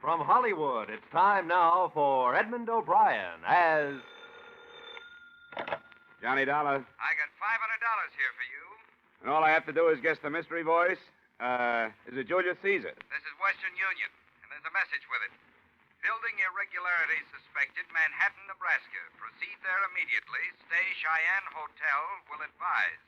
From Hollywood, it's time now for Edmund O'Brien as... Johnny Dollar. I got $500 here for you. And all I have to do is guess the mystery voice. Is it Julius Caesar? This is Western Union, and there's a message with it. Building irregularities suspected, Manhattan, Nebraska. Proceed there immediately. Stay Cheyenne Hotel. Will advise.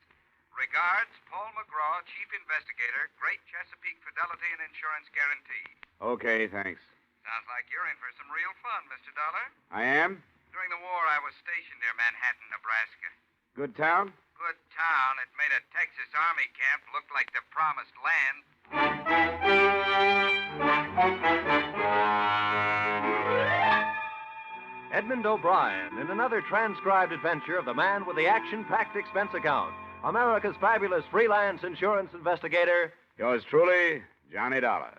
Regards, Paul McGraw, Chief Investigator, Great Chesapeake Fidelity and Insurance Guarantee. Okay, thanks. Sounds like you're in for some real fun, Mr. Dollar. I am? During the war, I was stationed near Manhattan, Nebraska. Good town? Good town. It made a Texas Army camp look like the promised land. Edmund O'Brien in another transcribed adventure of the man with the action-packed expense account. America's fabulous freelance insurance investigator. Yours truly, Johnny Dollar.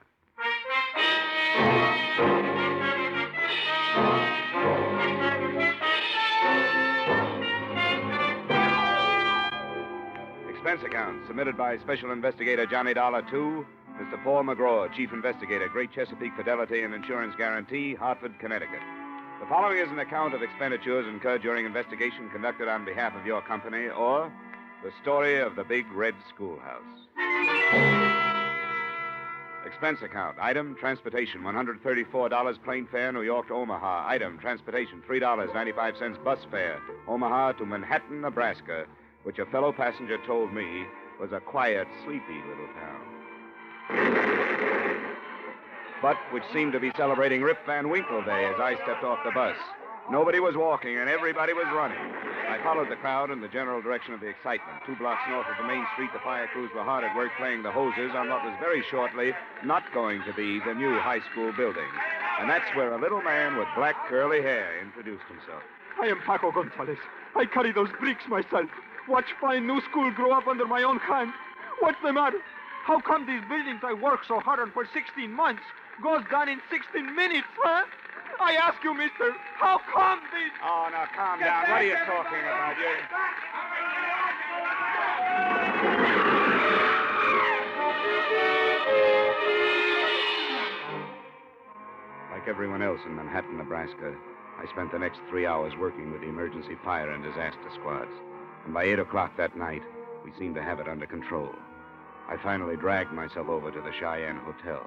Expense account submitted by Special Investigator Johnny Dollar to Mr. Paul McGraw, Chief Investigator, Great Chesapeake Fidelity and Insurance Guarantee, Hartford, Connecticut. The following is an account of expenditures incurred during investigation conducted on behalf of your company or the story of the Big Red Schoolhouse. Expense account. Item, transportation, $134 plane fare, New York to Omaha. Item, transportation, $3.95 bus fare, Omaha to Manhattan, Nebraska, which a fellow passenger told me was a quiet, sleepy little town. But which seemed to be celebrating Rip Van Winkle Day as I stepped off the bus. Nobody was walking, and everybody was running. I followed the crowd in the general direction of the excitement. 2 blocks north of the main street, the fire crews were hard at work playing the hoses on what was very shortly not going to be the new high school building. And that's where a little man with black curly hair introduced himself. I am Paco Gonzalez. I carry those bricks myself. Watch fine new school grow up under my own hand. What's the matter? How come these buildings I worked so hard on for 16 months goes down in 16 minutes, huh? I ask you, mister, how come these... Oh, now, calm down. What are you talking about? Like everyone else in Manhattan, Nebraska, I spent the next 3 hours working with the emergency fire and disaster squads. And by 8 o'clock that night, we seemed to have it under control. I finally dragged myself over to the Cheyenne Hotel.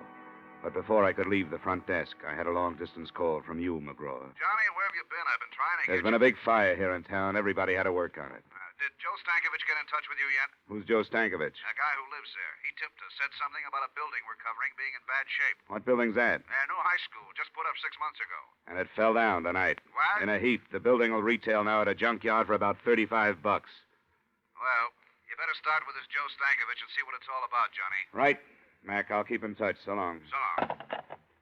But before I could leave the front desk, I had a long-distance call from you, McGraw. Johnny, where have you been? I've been trying to There's been a big fire here in town. Everybody had to work on it. Did Joe Stankovich get in touch with you yet? Who's Joe Stankovich? A guy who lives there. He tipped us, said something about a building we're covering being in bad shape. What building's that? A new high school, just put up 6 months ago. And it fell down tonight. What? In a heap. The building will retail now at a junkyard for about $35. Well, you better start with this Joe Stankovich and see what it's all about, Johnny. Right. Mac, I'll keep in touch. So long. So long.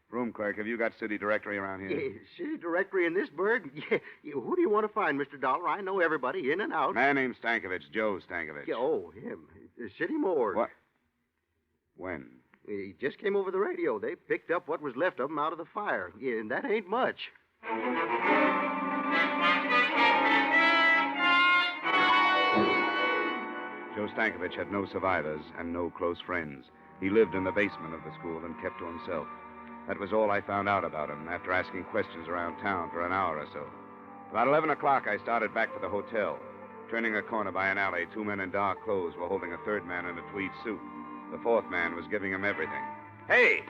Room clerk, have you got city directory around here? Yeah, city directory in this burg? Yeah. Who do you want to find, Mr. Dollar? I know everybody in and out. Man named Stankovich, Joe Stankovich. Yeah, oh, him. City morgue. What? When? He just came over the radio. They picked up what was left of him out of the fire. Yeah, and that ain't much. Joe Stankovich had no survivors and no close friends. He lived in the basement of the school and kept to himself. That was all I found out about him after asking questions around town for an hour or so. About 11 o'clock, I started back for the hotel. Turning a corner by an alley, 2 men in dark clothes were holding a third man in a tweed suit. The fourth man was giving him everything. Hey!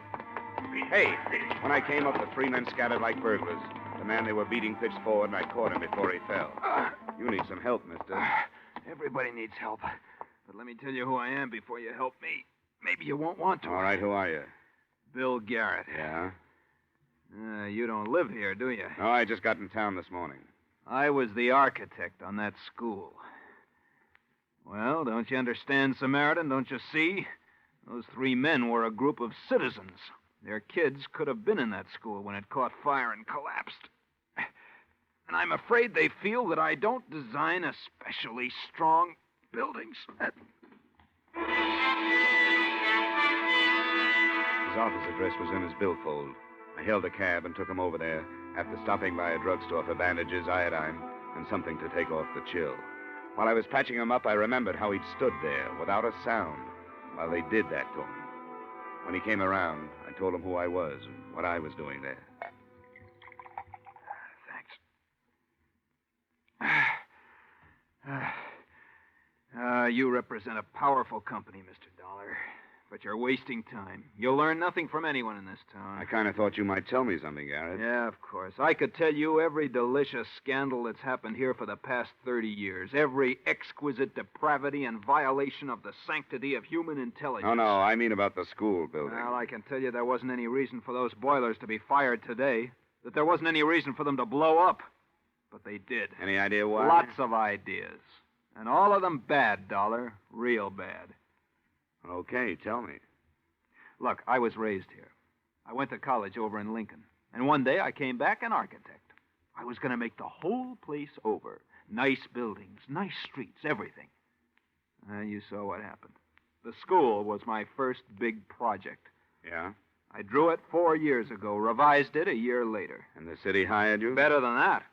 Hey! When I came up, the 3 men scattered like burglars. The man they were beating pitched forward, and I caught him before he fell. You need some help, mister. Everybody needs help. But let me tell you who I am before you help me. Maybe you won't want to. All right, who are you? Bill Garrett. Yeah? You don't live here, do you? No, I just got in town this morning. I was the architect on that school. Well, don't you understand, Samaritan? Don't you see? Those 3 men were a group of citizens. Their kids could have been in that school when it caught fire and collapsed. And I'm afraid they feel that I don't design especially strong buildings. His office address was in his billfold. I hailed a cab and took him over there after stopping by a drugstore for bandages, iodine, and something to take off the chill. While I was patching him up, I remembered how he'd stood there without a sound while they did that to him. When he came around, I told him who I was and what I was doing there. Thanks. You represent a powerful company, Mr. Dollar. But you're wasting time. You'll learn nothing from anyone in this town. I kind of thought you might tell me something, Garrett. Yeah, of course. I could tell you every delicious scandal that's happened here for the past 30 years. Every exquisite depravity and violation of the sanctity of human intelligence. Oh, no, I mean about the school building. Well, I can tell you there wasn't any reason for those boilers to be fired today. That there wasn't any reason for them to blow up. But they did. Any idea why? Lots of ideas. And all of them bad, Dollar. Real bad. Okay, tell me. Look, I was raised here. I went to college over in Lincoln. And one day I came back an architect. I was going to make the whole place over. Nice buildings, nice streets, everything. You saw what happened. The school was my first big project. Yeah? I drew it 4 years ago, revised it a year later. And the city hired you? Better than that.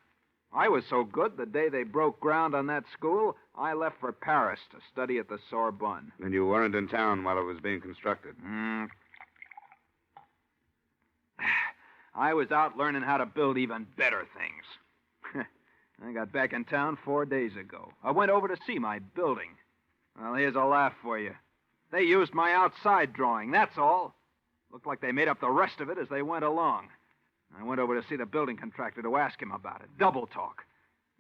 I was so good, the day they broke ground on that school, I left for Paris to study at the Sorbonne. And you weren't in town while it was being constructed? I was out learning how to build even better things. I got back in town 4 days ago. I went over to see my building. Well, here's a laugh for you. They used my outside drawing, that's all. Looked like they made up the rest of it as they went along. I went over to see the building contractor to ask him about it. Double talk.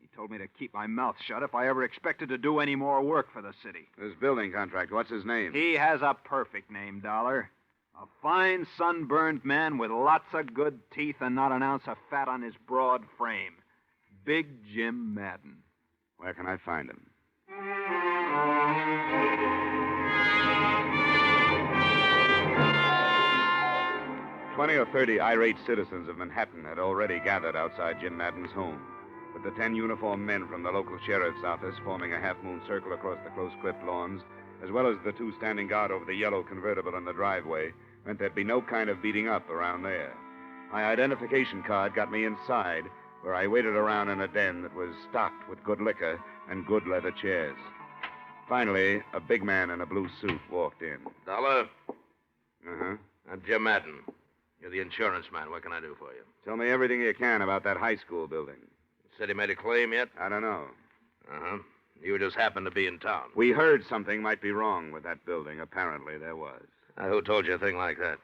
He told me to keep my mouth shut if I ever expected to do any more work for the city. This building contractor, what's his name? He has a perfect name, Dollar. A fine, sunburned man with lots of good teeth and not an ounce of fat on his broad frame. Big Jim Madden. Where can I find him? 20 or 30 irate citizens of Manhattan had already gathered outside Jim Madden's home, with the 10 uniformed men from the local sheriff's office forming a half-moon circle across the close-clipped lawns, as well as the 2 standing guard over the yellow convertible in the driveway, meant there'd be no kind of beating up around there. My identification card got me inside, where I waited around in a den that was stocked with good liquor and good leather chairs. Finally, a big man in a blue suit walked in. Dollar, Uh-huh. I'm Jim Madden. You're the insurance man. What can I do for you? Tell me everything you can about that high school building. The city made a claim yet? I don't know. Uh-huh. You just happened to be in town. We heard something might be wrong with that building. Apparently there was. Who told you a thing like that?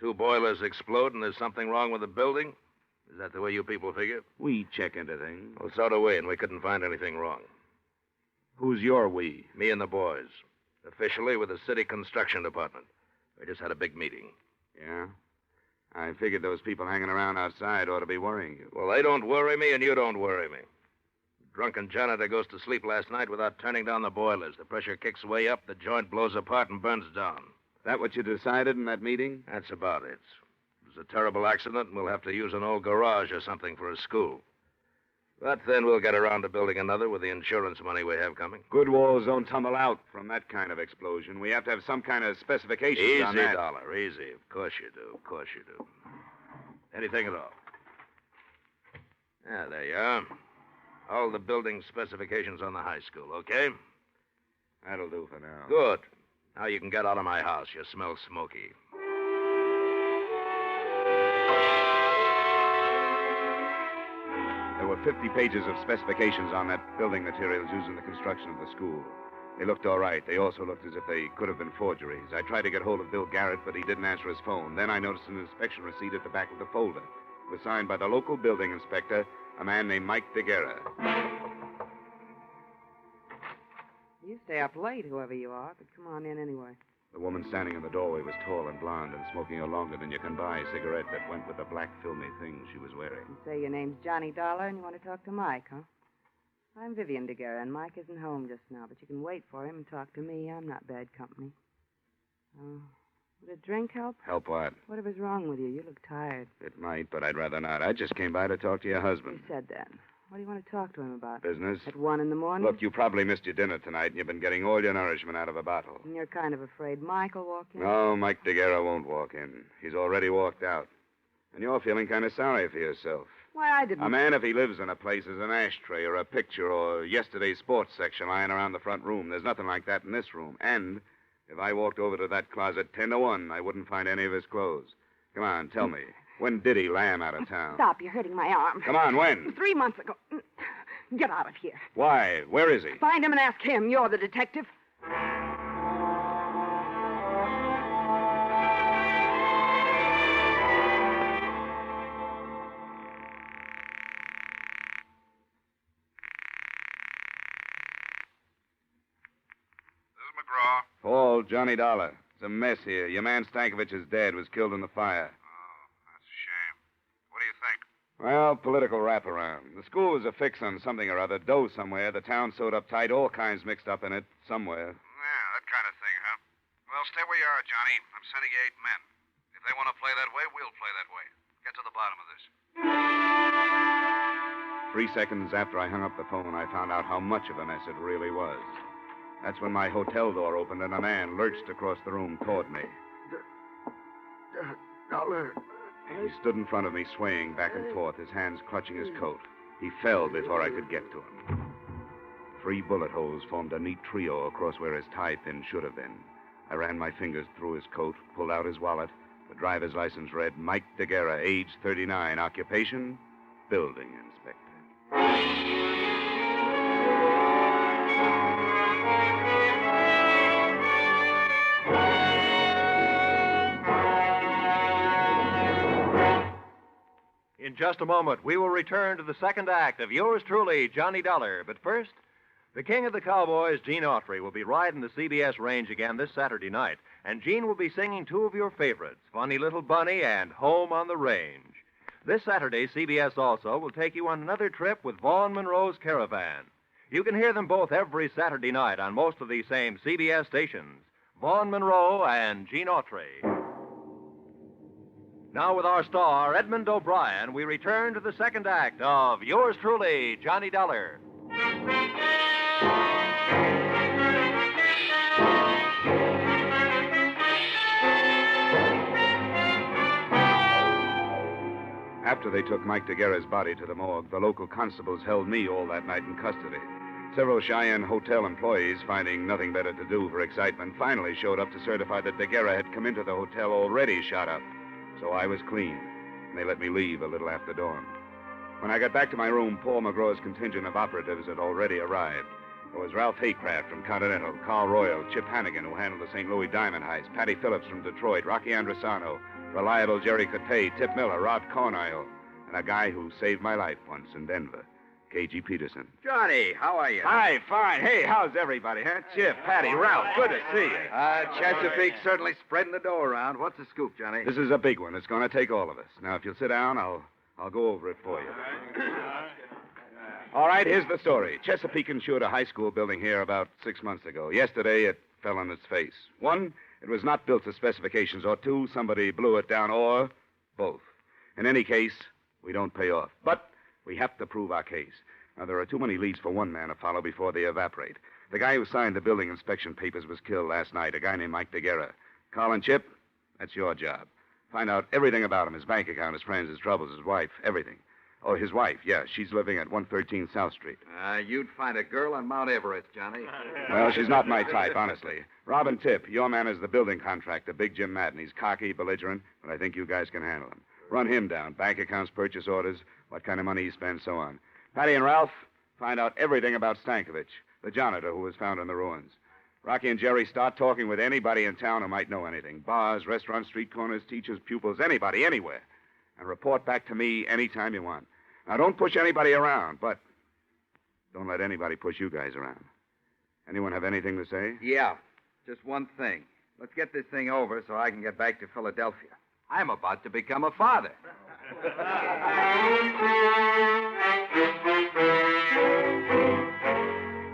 2 boilers explode and there's something wrong with the building? Is that the way you people figure? We check into things. Well, so do we, and we couldn't find anything wrong. Who's your we? Me and the boys. Officially with the city construction department. We just had a big meeting. Yeah? I figured those people hanging around outside ought to be worrying you. Well, they don't worry me, and you don't worry me. Drunken janitor goes to sleep last night without turning down the boilers. The pressure kicks way up, the joint blows apart and burns down. That what you decided in that meeting? That's about it. It was a terrible accident, and we'll have to use an old garage or something for a school. But then we'll get around to building another with the insurance money we have coming. Good walls don't tumble out from that kind of explosion. We have to have some kind of specifications on Easy, that. Dollar, easy. Of course you do. Of course you do. Anything at all. Yeah, there you are. All the building specifications on the high school, okay? That'll do for now. Good. Now you can get out of my house. You smell smoky. There were 50 pages of specifications on that building materials used in the construction of the school. They looked all right. They also looked as if they could have been forgeries. I tried to get hold of Bill Garrett, but he didn't answer his phone. Then I noticed an inspection receipt at the back of the folder. It was signed by the local building inspector, a man named Mike DeGuerra. You stay up late, whoever you are, but come on in anyway. The woman standing in the doorway was tall and blonde and smoking a longer than you can buy cigarette that went with the black filmy thing she was wearing. You say your name's Johnny Dollar and you want to talk to Mike, huh? I'm Vivian DeGuerra, and Mike isn't home just now, but you can wait for him and talk to me. I'm not bad company. Oh, would a drink help? Help what? Whatever's wrong with you. You look tired. It might, but I'd rather not. I just came by to talk to your You husband. said that. What do you want to talk to him about? Business? At 1 in the morning? Look, you probably missed your dinner tonight, and you've been getting all your nourishment out of a bottle. And you're kind of afraid Mike will walk in? No, Mike DeGuerra won't walk in. He's already walked out. And you're feeling kind of sorry for yourself. Why, I didn't... A man, if he lives in a place, is an ashtray or a picture or yesterday's sports section lying around the front room. There's nothing like that in this room. And If I walked over to that closet 10 to 1, I wouldn't find any of his clothes. Come on, tell me. When did he lamb out of town? Stop, you're hurting my arm. Come on, when? 3 months ago. Get out of here. Why? Where is he? Find him and ask him. You're the detective. Paul, Johnny Dollar. It's a mess here. Your man Stankovich's dad was killed in the fire. Oh, that's a shame. What do you think? Well, political wraparound. The school was a fix on something or other, dough somewhere, the town sewed up tight, all kinds mixed up in it, somewhere. Yeah, that kind of thing, huh? Well, stay where you are, Johnny. I'm sending you 8 men. If they want to play that way, we'll play that way. Get to the bottom of this. 3 seconds after I hung up the phone, I found out how much of a mess it really was. That's when my hotel door opened and a man lurched across the room toward me. Dollar. He stood in front of me, swaying back and forth, his hands clutching his coat. He fell before I could get to him. 3 bullet holes formed a neat trio across where his tie pin should have been. I ran my fingers through his coat, pulled out his wallet. The driver's license read Mike DeGuerra, age 39, occupation, building inspector. In just a moment, we will return to the second act of yours truly, Johnny Dollar. But first, the king of the cowboys, Gene Autry, will be riding the CBS range again this Saturday night. And Gene will be singing 2 of your favorites, Funny Little Bunny and Home on the Range. This Saturday, CBS also will take you on another trip with Vaughn Monroe's Caravan. You can hear them both every Saturday night on most of these same CBS stations. Vaughn Monroe and Gene Autry. Now, with our star, Edmund O'Brien, we return to the second act of yours truly, Johnny Dollar. After they took Mike DeGuerra's body to the morgue, the local constables held me all that night in custody. Several Cheyenne hotel employees, finding nothing better to do for excitement, finally showed up to certify that DeGuerra had come into the hotel already shot up. So I was clean, and they let me leave a little after dawn. When I got back to my room, Paul McGraw's contingent of operatives had already arrived. There was Ralph Haycraft from Continental, Carl Royal, Chip Hannigan, who handled the St. Louis diamond heist, Patty Phillips from Detroit, Rocky Andresano, reliable Jerry Cotte, Tip Miller, Rod Cornile, and a guy who saved my life once in Denver, K.G. Peterson. Johnny, how are you? Hi, fine. Hey, how's everybody, huh? Chip, Patty, Ralph, good to see you. Chesapeake certainly spreading the dough around. What's the scoop, Johnny? This is a big one. It's going to take all of us. Now, if you'll sit down, I'll go over it for you. All right, here's the story. Chesapeake insured a high school building here about 6 months ago. Yesterday, it fell on its face. 1, it was not built to specifications, or 2, somebody blew it down, or both. In any case, we don't pay off. But we have to prove our case. Now, there are too many leads for one man to follow before they evaporate. The guy who signed the building inspection papers was killed last night, a guy named Mike DeGuerra. Carl and Chip, that's your job. Find out everything about him, his bank account, his friends, his troubles, his wife, everything. Oh, his wife, yeah, she's living at 113 South Street. You'd find a girl on Mount Everest, Johnny. Well, she's not my type, honestly. Rob and Tip, your man is the building contractor, Big Jim Madden. He's cocky, belligerent, but I think you guys can handle him. Run him down. Bank accounts, purchase orders, what kind of money he spends, so on. Patty and Ralph, find out everything about Stankovich, the janitor who was found in the ruins. Rocky and Jerry, start talking with anybody in town who might know anything. Bars, restaurants, street corners, teachers, pupils, anybody, anywhere. And report back to me anytime you want. Now, don't push anybody around, but don't let anybody push you guys around. Anyone have anything to say? Yeah, just one thing. Let's get this thing over so I can get back to Philadelphia. I'm about to become a father.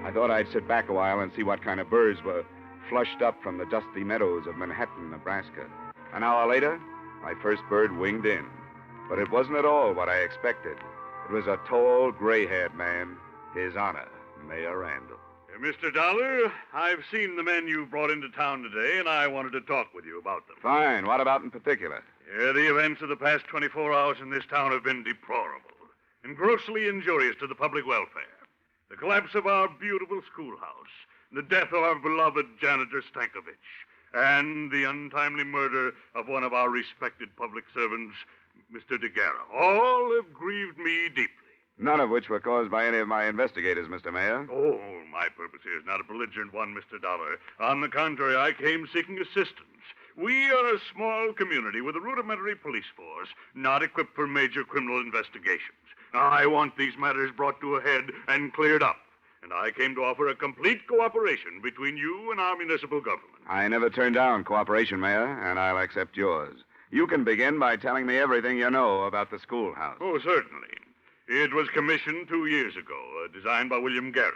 I thought I'd sit back a while and see what kind of birds were flushed up from the dusty meadows of Manhattan, Nebraska. An hour later, my first bird winged in. But it wasn't at all what I expected. It was a tall, gray-haired man, His Honor, Mayor Randall. Mr. Dollar, I've seen the men you brought into town today, and I wanted to talk with you about them. Fine. What about in particular? The events of the past 24 hours in this town have been deplorable and grossly injurious to the public welfare. The collapse of our beautiful schoolhouse, the death of our beloved janitor Stankovich, and the untimely murder of one of our respected public servants, Mr. DeGuerra. All have grieved me deeply. None of which were caused by any of my investigators, Mr. Mayor. Oh, my purpose here is not a belligerent one, Mr. Dollar. On the contrary, I came seeking assistance. We are a small community with a rudimentary police force, not equipped for major criminal investigations. I want these matters brought to a head and cleared up. And I came to offer a complete cooperation between you and our municipal government. I never turned down cooperation, Mayor, and I'll accept yours. You can begin by telling me everything you know about the schoolhouse. Oh, certainly. It was commissioned 2 years ago, designed by William Garrett,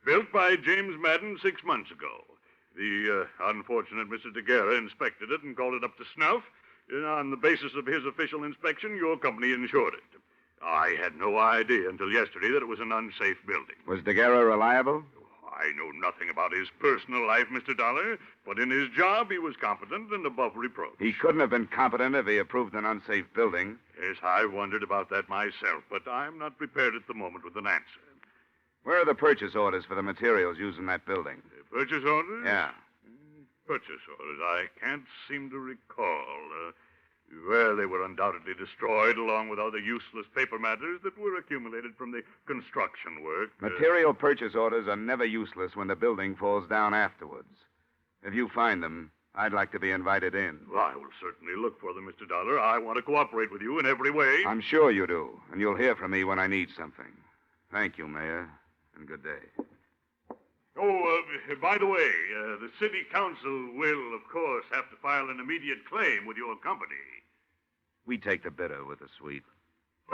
built by James Madden 6 months ago. The unfortunate Mr. DeGuerra inspected it and called it up to snuff. On the basis of his official inspection, your company insured it. I had no idea until yesterday that it was an unsafe building. Was DeGuerra reliable? I know nothing about his personal life, Mr. Dollar, but in his job he was competent and above reproach. He couldn't have been competent if he approved an unsafe building. Yes, I wondered about that myself, but I'm not prepared at the moment with an answer. Where are the purchase orders for the materials used in that building? Purchase orders? Yeah. Purchase orders. I can't seem to recall. Well, they were undoubtedly destroyed along with other useless paper matters that were accumulated from the construction work. Material purchase orders are never useless when the building falls down afterwards. If you find them, I'd like to be invited in. Well, I will certainly look for them, Mr. Dollar. I want to cooperate with you in every way. I'm sure you do, and you'll hear from me when I need something. Thank you, Mayor, and good day. Oh, by the way, the city council will, of course, have to file an immediate claim with your company. We take the bitter with the sweet. I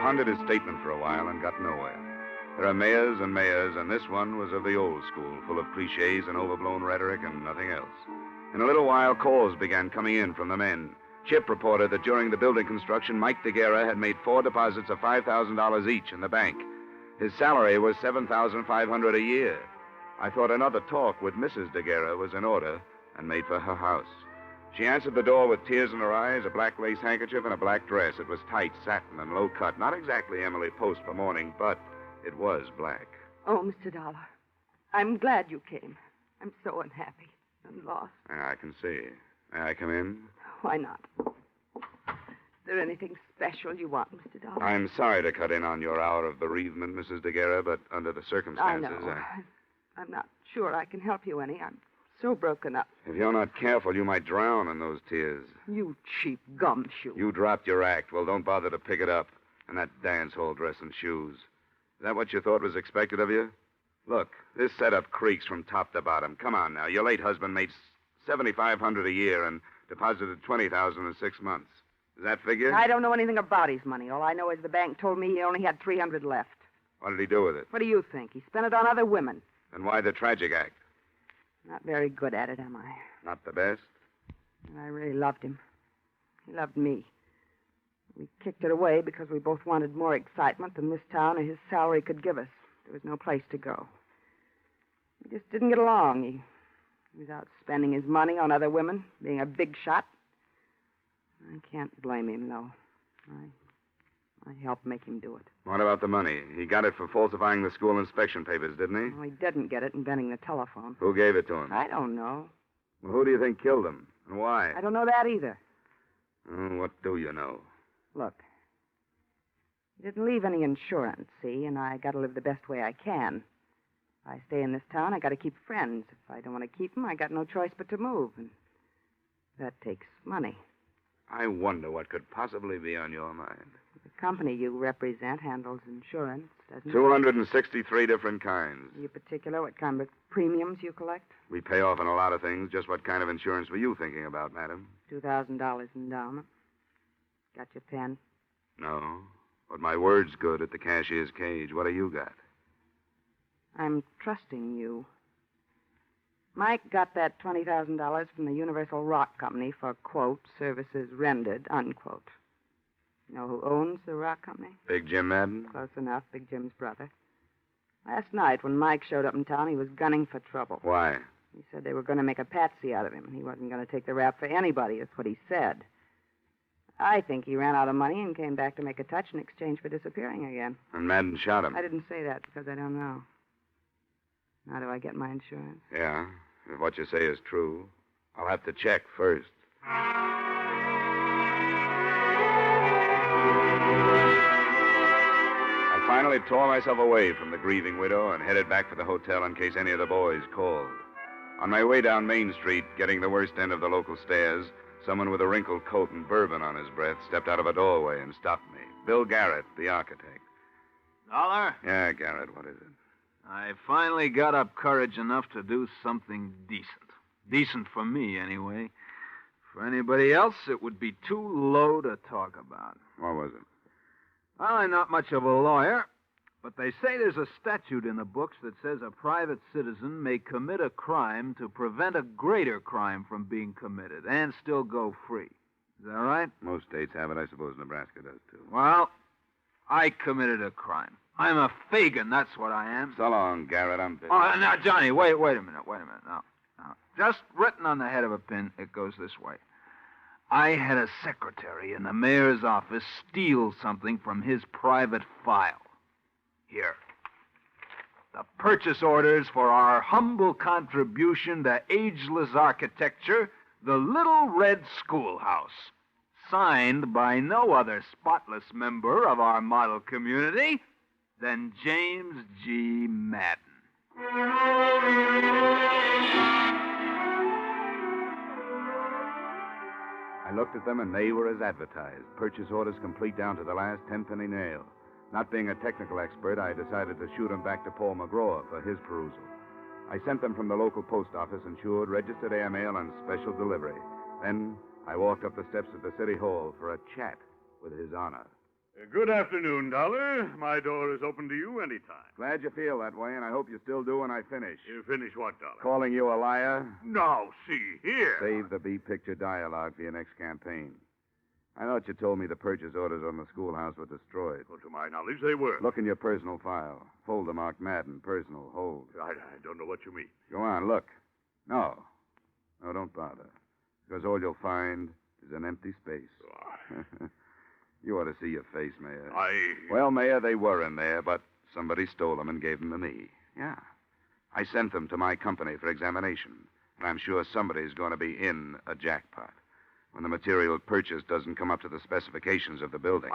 pondered his statement for a while and got nowhere. There are mayors and mayors, and this one was of the old school, full of cliches and overblown rhetoric and nothing else. In a little while, calls began coming in from the men. Chip reported that during the building construction, Mike DeGuerra had made 4 deposits of $5,000 each in the bank. His salary was $7,500 a year. I thought another talk with Mrs. DeGuerra was in order and made for her house. She answered the door with tears in her eyes, a black lace handkerchief, and a black dress. It was tight, satin, and low cut. Not exactly Emily Post for mourning, but it was black. Oh, Mr. Dollar, I'm glad you came. I'm so unhappy and lost. I can see. May I come in? Why not? Is there anything special you want, Mr. Dollar? I'm sorry to cut in on your hour of bereavement, Mrs. DeGuerra, but under the circumstances... I know. I'm not sure I can help you any. I'm so broken up. If you're not careful, you might drown in those tears. You cheap gumshoe. You dropped your act. Well, don't bother to pick it up. And that dance hall dress and shoes. Is that what you thought was expected of you? Look, this setup creaks from top to bottom. Come on now. Your late husband made $7,500 a year and deposited $20,000 in 6 months. Does that figure? I don't know anything about his money. All I know is the bank told me he only had $300 left. What did he do with it? What do you think? He spent it on other women. And why the tragic act? Not very good at it, am I? Not the best? I really loved him. He loved me. We kicked it away because we both wanted more excitement than this town or his salary could give us. There was no place to go. We just didn't get along. He was out spending his money on other women, being a big shot. I can't blame him, though. I helped make him do it. What about the money? He got it for falsifying the school inspection papers, didn't he? Well, he didn't get it inventing the telephone. Who gave it to him? I don't know. Well, who do you think killed him? And why? I don't know that either. What do you know? Look, he didn't leave any insurance, see, and I got to live the best way I can. If I stay in this town, I got to keep friends. If I don't want to keep them, I got no choice but to move, and that takes money. I wonder what could possibly be on your mind. The company you represent handles insurance, doesn't it? 263 different kinds. Are you particular what kind of premiums you collect? We pay off on a lot of things. Just what kind of insurance were you thinking about, madam? $2,000 endowment. Got your pen? No. But my word's good at the cashier's cage. What do you got? I'm trusting you. Mike got that $20,000 from the Universal Rock Company for, quote, services rendered, unquote. You know who owns the rock company? Big Jim Madden? Close enough, Big Jim's brother. Last night, when Mike showed up in town, he was gunning for trouble. Why? He said they were going to make a patsy out of him, and he wasn't going to take the rap for anybody. That's what he said. I think he ran out of money and came back to make a touch in exchange for disappearing again. And Madden shot him. I didn't say that because I don't know. How do I get my insurance? Yeah, if what you say is true, I'll have to check first. I finally tore myself away from the grieving widow and headed back for the hotel in case any of the boys called. On my way down Main Street, getting the worst end of the local stairs, someone with a wrinkled coat and bourbon on his breath stepped out of a doorway and stopped me. Bill Garrett, the architect. Dollar? Yeah, Garrett, what is it? I finally got up courage enough to do something decent. Decent for me, anyway. For anybody else, it would be too low to talk about. What was it? Well, I'm not much of a lawyer, but they say there's a statute in the books that says a private citizen may commit a crime to prevent a greater crime from being committed and still go free. Is that right? Most states have it. I suppose Nebraska does, too. Well, I committed a crime. I'm a Fagin, that's what I am. So long, Garrett. I'm busy. Oh, now, Johnny, wait a minute. Now, just written on the head of a pin, it goes this way. I had a secretary in the mayor's office steal something from his private file. Here. The purchase orders for our humble contribution to ageless architecture, the Little Red Schoolhouse. Signed by no other spotless member of our model community than James G. Madden. I looked at them, and they were as advertised. Purchase orders complete down to the last 10-penny nail. Not being a technical expert, I decided to shoot them back to Paul McGraw for his perusal. I sent them from the local post office, insured, registered airmail, and special delivery. Then I walked up the steps of the city hall for a chat with His Honor. Good afternoon, Dollar. My door is open to you anytime. Glad you feel that way, and I hope you still do when I finish. You finish what, Dollar? Calling you a liar? Now, see here. Save the B-picture dialogue for your next campaign. I thought you told me the purchase orders on the schoolhouse were destroyed. Well, to my knowledge, they were. Look in your personal file. Folder marked Madden, personal, hold. I don't know what you mean. Go on, look. No, don't bother. Because all you'll find is an empty space. Oh. You ought to see your face, Mayor. I... Well, Mayor, they were in there, but somebody stole them and gave them to me. Yeah. I sent them to my company for examination, and I'm sure somebody's going to be in a jackpot when the material purchased doesn't come up to the specifications of the building.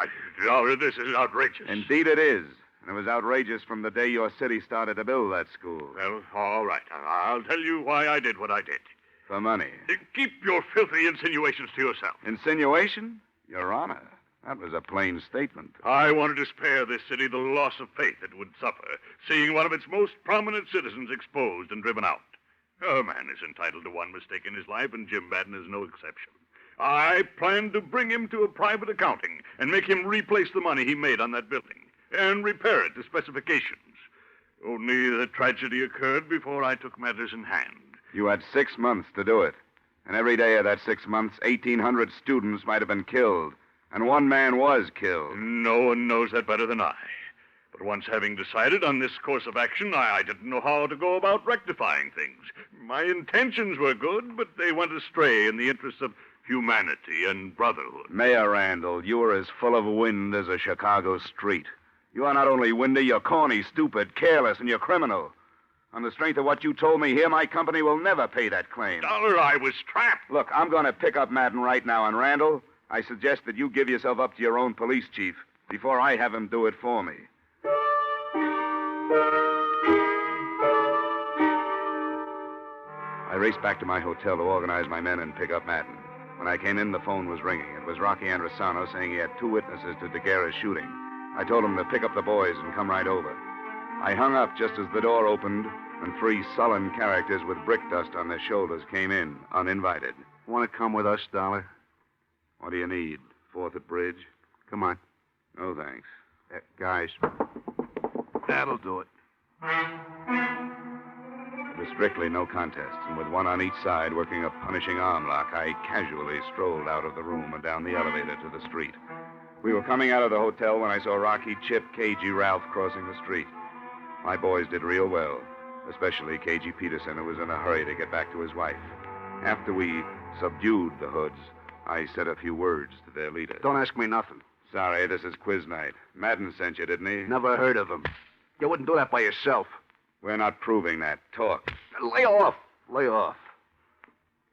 Dollar, this is outrageous. Indeed it is. And it was outrageous from the day your city started to build that school. Well, all right. I'll tell you why I did what I did. For money. Keep your filthy insinuations to yourself. Insinuation? Your Honor. That was a plain statement. I wanted to spare this city the loss of faith it would suffer, seeing one of its most prominent citizens exposed and driven out. A man is entitled to one mistake in his life, and Jim Madden is no exception. I planned to bring him to a private accounting and make him replace the money he made on that building and repair it to specifications. Only the tragedy occurred before I took matters in hand. You had 6 months to do it. And every day of that 6 months, 1,800 students might have been killed. And one man was killed. No one knows that better than I. But once having decided on this course of action, I didn't know how to go about rectifying things. My intentions were good, but they went astray in the interests of humanity and brotherhood. Mayor Randall, you are as full of wind as a Chicago street. You are not only windy, you're corny, stupid, careless, and you're criminal. On the strength of what you told me here, my company will never pay that claim. Dollar, I was trapped. Look, I'm going to pick up Madden right now, and Randall, I suggest that you give yourself up to your own police chief before I have him do it for me. I raced back to my hotel to organize my men and pick up Madden. When I came in, the phone was ringing. It was Rocky Androsano saying he had 2 witnesses to DeGuerra's shooting. I told him to pick up the boys and come right over. I hung up just as the door opened, and 3 sullen characters with brick dust on their shoulders came in, uninvited. Want to come with us, Dollar? What do you need? 4th at Bridge? Come on. No, thanks. Guys. That'll do it. It was strictly no contest, and with one on each side working a punishing arm lock, I casually strolled out of the room and down the elevator to the street. We were coming out of the hotel when I saw Rocky, Chip, KG, Ralph crossing the street. My boys did real well, especially KG Peterson, who was in a hurry to get back to his wife. After we subdued the hoods, I said a few words to their leader. Don't ask me nothing. Sorry, this is quiz night. Madden sent you, didn't he? Never heard of him. You wouldn't do that by yourself. We're not proving that. Talk. Lay off. Lay off.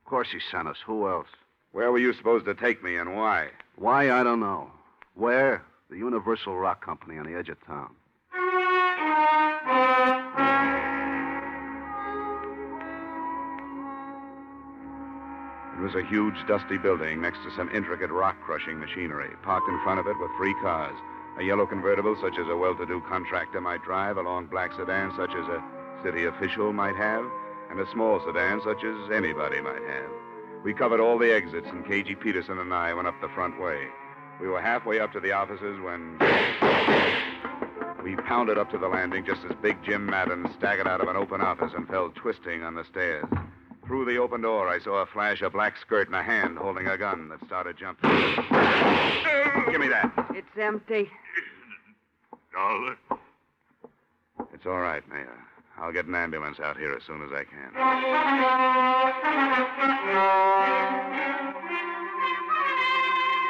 Of course he sent us. Who else? Where were you supposed to take me and why? Why, I don't know. Where? The Universal Rock Company on the edge of town. It was a huge, dusty building next to some intricate rock-crushing machinery. Parked in front of it were 3 cars. A yellow convertible, such as a well-to-do contractor might drive, a long black sedan, such as a city official might have, and a small sedan, such as anybody might have. We covered all the exits, and K.G. Peterson and I went up the front way. We were halfway up to the offices when we pounded up to the landing just as Big Jim Madden staggered out of an open office and fell twisting on the stairs. Through the open door, I saw a flash of black skirt and a hand holding a gun that started jumping. Give me that. It's empty. Dollar? It's all right, Mayor. I'll get an ambulance out here as soon as I can.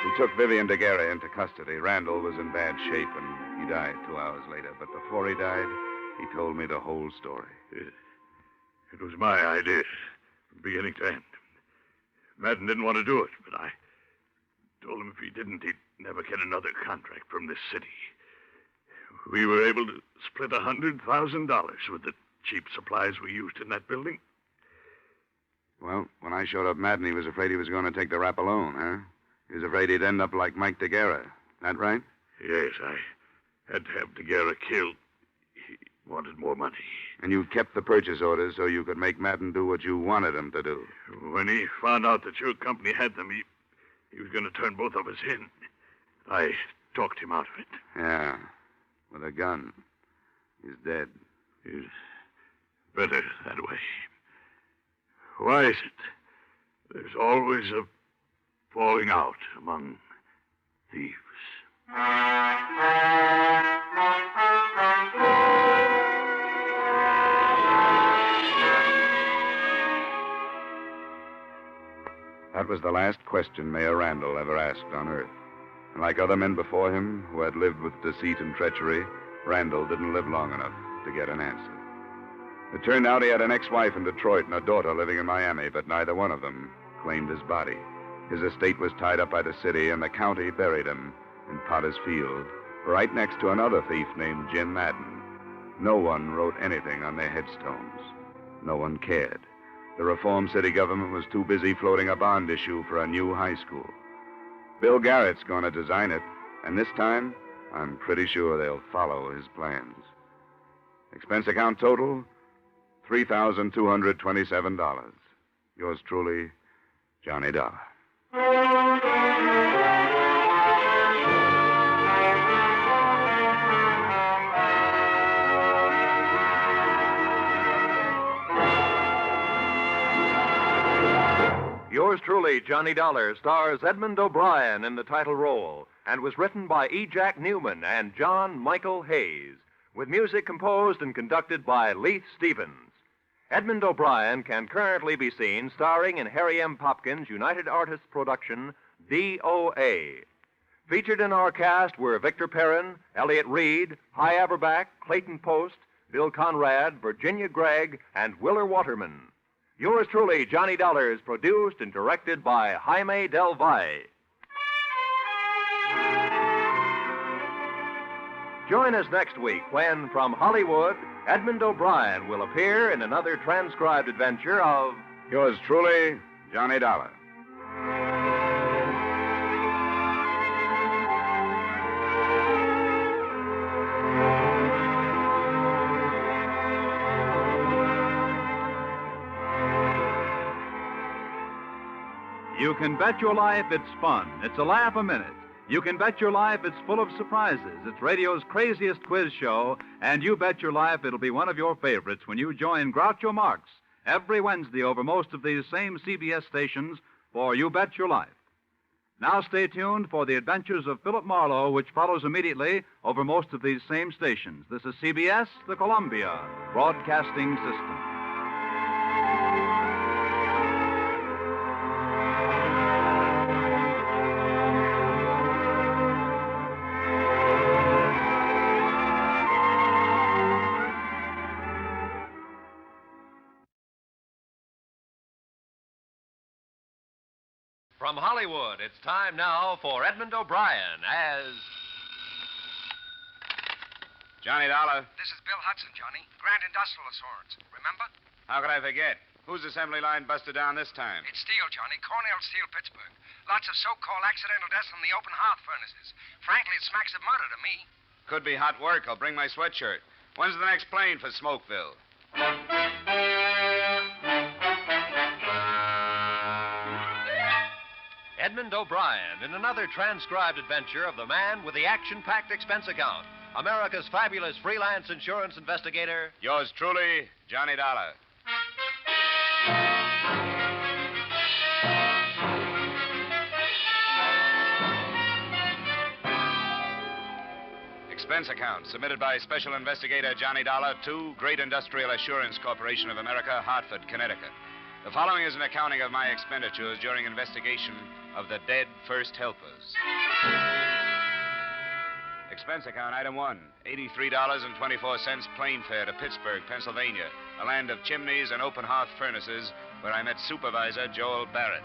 We took Vivian DeGuerre into custody. Randall was in bad shape, and he died 2 hours later. But before he died, he told me the whole story. It was my idea from beginning to end. Madden didn't want to do it, but I told him if he didn't, he'd never get another contract from this city. We were able to split $100,000 with the cheap supplies we used in that building. Well, when I showed up Madden, he was afraid he was going to take the rap alone, huh? He was afraid he'd end up like Mike DeGuerre. That right? Yes, I had to have DeGuerre killed. He wanted more money. And you kept the purchase orders so you could make Madden do what you wanted him to do. When he found out that your company had them, he was going to turn both of us in. I talked him out of it. Yeah, with a gun. He's dead. He's better that way. Why is it there's always a falling out among thieves? That was the last question Mayor Randall ever asked on Earth. And like other men before him who had lived with deceit and treachery, Randall didn't live long enough to get an answer. It turned out he had an ex-wife in Detroit and a daughter living in Miami, but neither one of them claimed his body. His estate was tied up by the city, and the county buried him in Potter's Field, right next to another thief named Jim Madden. No one wrote anything on their headstones. No one cared. The reform city government was too busy floating a bond issue for a new high school. Bill Garrett's going to design it, and this time, I'm pretty sure they'll follow his plans. Expense account total, $3,227. Yours truly, Johnny Dollar. Yours truly, Johnny Dollar, stars Edmund O'Brien in the title role and was written by E. Jack Newman and John Michael Hayes, with music composed and conducted by Leith Stevens. Edmund O'Brien can currently be seen starring in Harry M. Popkin's United Artists production, D.O.A. Featured in our cast were Victor Perrin, Elliott Reed, Hy Averback, Clayton Post, Bill Conrad, Virginia Gregg, and Willer Waterman. Yours truly, Johnny Dollar, is produced and directed by Jaime Del Valle. Join us next week when, from Hollywood, Edmund O'Brien will appear in another transcribed adventure of Yours truly, Johnny Dollar. You can bet your life it's fun. It's a laugh a minute. You can bet your life it's full of surprises. It's radio's craziest quiz show, and you bet your life it'll be one of your favorites when you join Groucho Marx every Wednesday over most of these same CBS stations for You Bet Your Life. Now stay tuned for the adventures of Philip Marlowe, which follows immediately over most of these same stations. This is CBS, the Columbia Broadcasting System. From Hollywood, it's time now for Edmund O'Brien as... Johnny Dollar. This is Bill Hudson, Johnny. Grand Industrial Assurance. Remember? How could I forget? Whose assembly line busted down this time? It's steel, Johnny. Cornell Steel, Pittsburgh. Lots of so-called accidental deaths from the open hearth furnaces. Frankly, it smacks of murder to me. Could be hot work. I'll bring my sweatshirt. When's the next plane for Smokeville? Edmund O'Brien in another transcribed adventure of the man with the action-packed expense account. America's fabulous freelance insurance investigator. Yours truly, Johnny Dollar. Expense account submitted by Special Investigator Johnny Dollar to Great Industrial Assurance Corporation of America, Hartford, Connecticut. The following is an accounting of my expenditures during investigation of the dead first helpers. Expense account, item 1, $83.24 plane fare to Pittsburgh, Pennsylvania, a land of chimneys and open hearth furnaces where I met Supervisor Joel Barrett.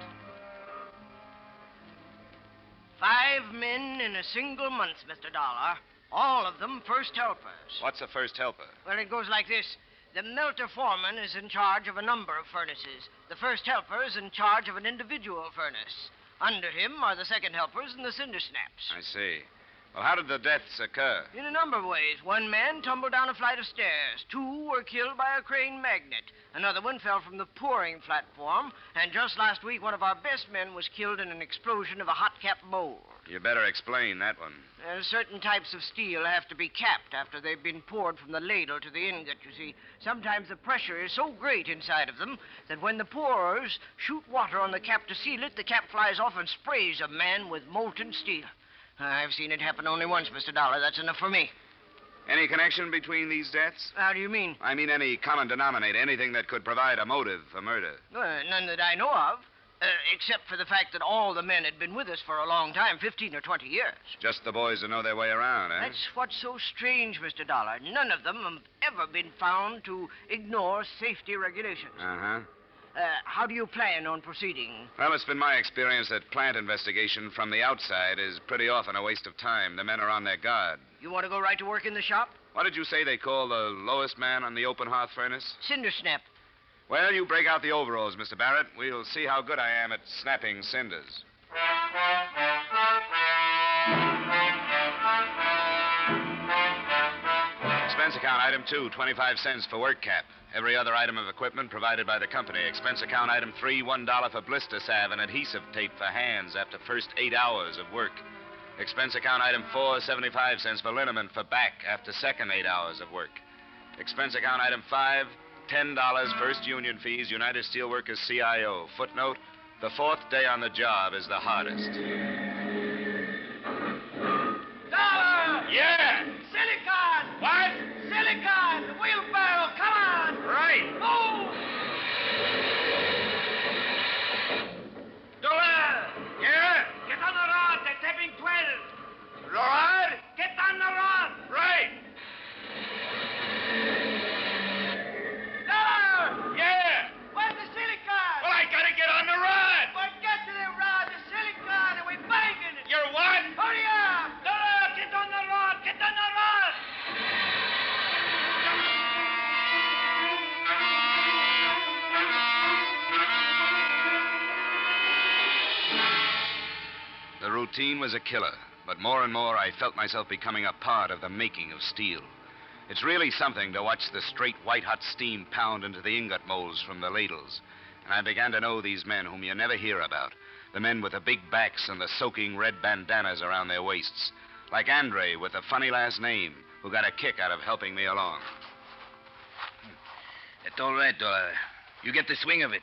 5 men in a single month, Mr. Dollar. All of them first helpers. What's a first helper? Well, it goes like this. The melter foreman is in charge of a number of furnaces. The first helper is in charge of an individual furnace. Under him are the second helpers and the cinder snaps. I see. Well, how did the deaths occur? In a number of ways. One man tumbled down a flight of stairs. 2 were killed by a crane magnet. Another one fell from the pouring platform. And just last week, one of our best men was killed in an explosion of a hot-cap mold. You better explain that one. Certain types of steel have to be capped after they've been poured from the ladle to the ingot, you see. Sometimes the pressure is so great inside of them that when the pourers shoot water on the cap to seal it, the cap flies off and sprays a man with molten steel. I've seen it happen only once, Mr. Dollar. That's enough for me. Any connection between these deaths? How do you mean? I mean any common denominator, anything that could provide a motive for murder. None that I know of. Except for the fact that all the men had been with us for a long time, 15 or 20 years. Just the boys who know their way around, eh? That's what's so strange, Mr. Dollar. None of them have ever been found to ignore safety regulations. Uh-huh. How do you plan on proceeding? Well, it's been my experience that plant investigation from the outside is pretty often a waste of time. The men are on their guard. You want to go right to work in the shop? What did you say they call the lowest man on the open hearth furnace? Cinder snap. Well, you break out the overalls, Mr. Barrett. We'll see how good I am at snapping cinders. Expense account, item 2, 25 cents for work cap. Every other item of equipment provided by the company. Expense account, item 3, $1 for blister salve and adhesive tape for hands after first 8 hours of work. Expense account, item 4, 75 cents for liniment for back after second 8 hours of work. Expense account, item 5, $10 first union fees, United Steelworkers CIO. Footnote, the 4th day on the job is the hardest. Dollar! Yeah! Silicon! What? Silicon! Wheelbarrow, come on! Right. Move! Dollar! Yeah? Get on the rod. They're tapping 12. Rod? Get on the rod. Right. Dollar! Yeah! Where's the silicon? Well, I gotta get on the rod. Well, get to the rod, the silicon, and we're banging it. You're what? Hurry up! Dollar, get on the rod. Get on the rod. The routine was a killer, but more and more I felt myself becoming a part of the making of steel. It's really something to watch the straight white-hot steam pound into the ingot molds from the ladles. And I began to know these men whom you never hear about, the men with the big backs and the soaking red bandanas around their waists, like Andre with the funny last name, who got a kick out of helping me along. That's all right, Dollar. You get the swing of it.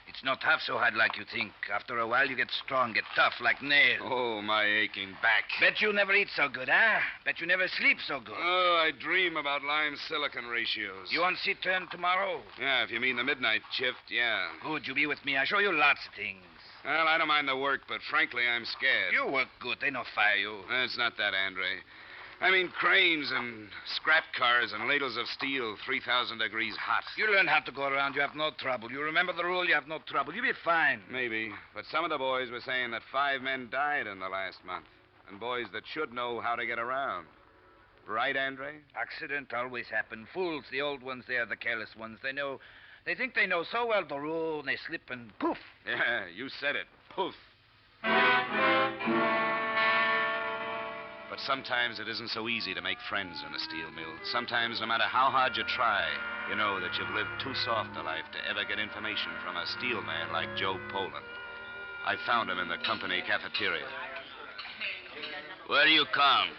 It's not half so hard like you think. After a while, you get strong, get tough like nails. Oh, my aching back. Bet you never eat so good, huh? Bet you never sleep so good. Oh, I dream about lime-silicon ratios. You on sea turn tomorrow? Yeah, if you mean the midnight shift, yeah. Good, you be with me. I show you lots of things. Well, I don't mind the work, but frankly, I'm scared. You work good. They no fire you. It's not that, Andre. I mean cranes and scrap cars and ladles of steel 3,000 degrees hot. You learn how to go around. You have no trouble. You remember the rule, you have no trouble. You'll be fine. Maybe, but some of the boys were saying that 5 men died in the last month. And boys that should know how to get around. Right, Andre? Accident always happen. Fools, the old ones, they are the careless ones. They think they know so well the rule, and they slip and poof. Yeah, you said it. Poof. But sometimes it isn't so easy to make friends in a steel mill. Sometimes, no matter how hard you try, you know that you've lived too soft a life to ever get information from a steel man like Joe Poland. I found him in the company cafeteria. Where do you come?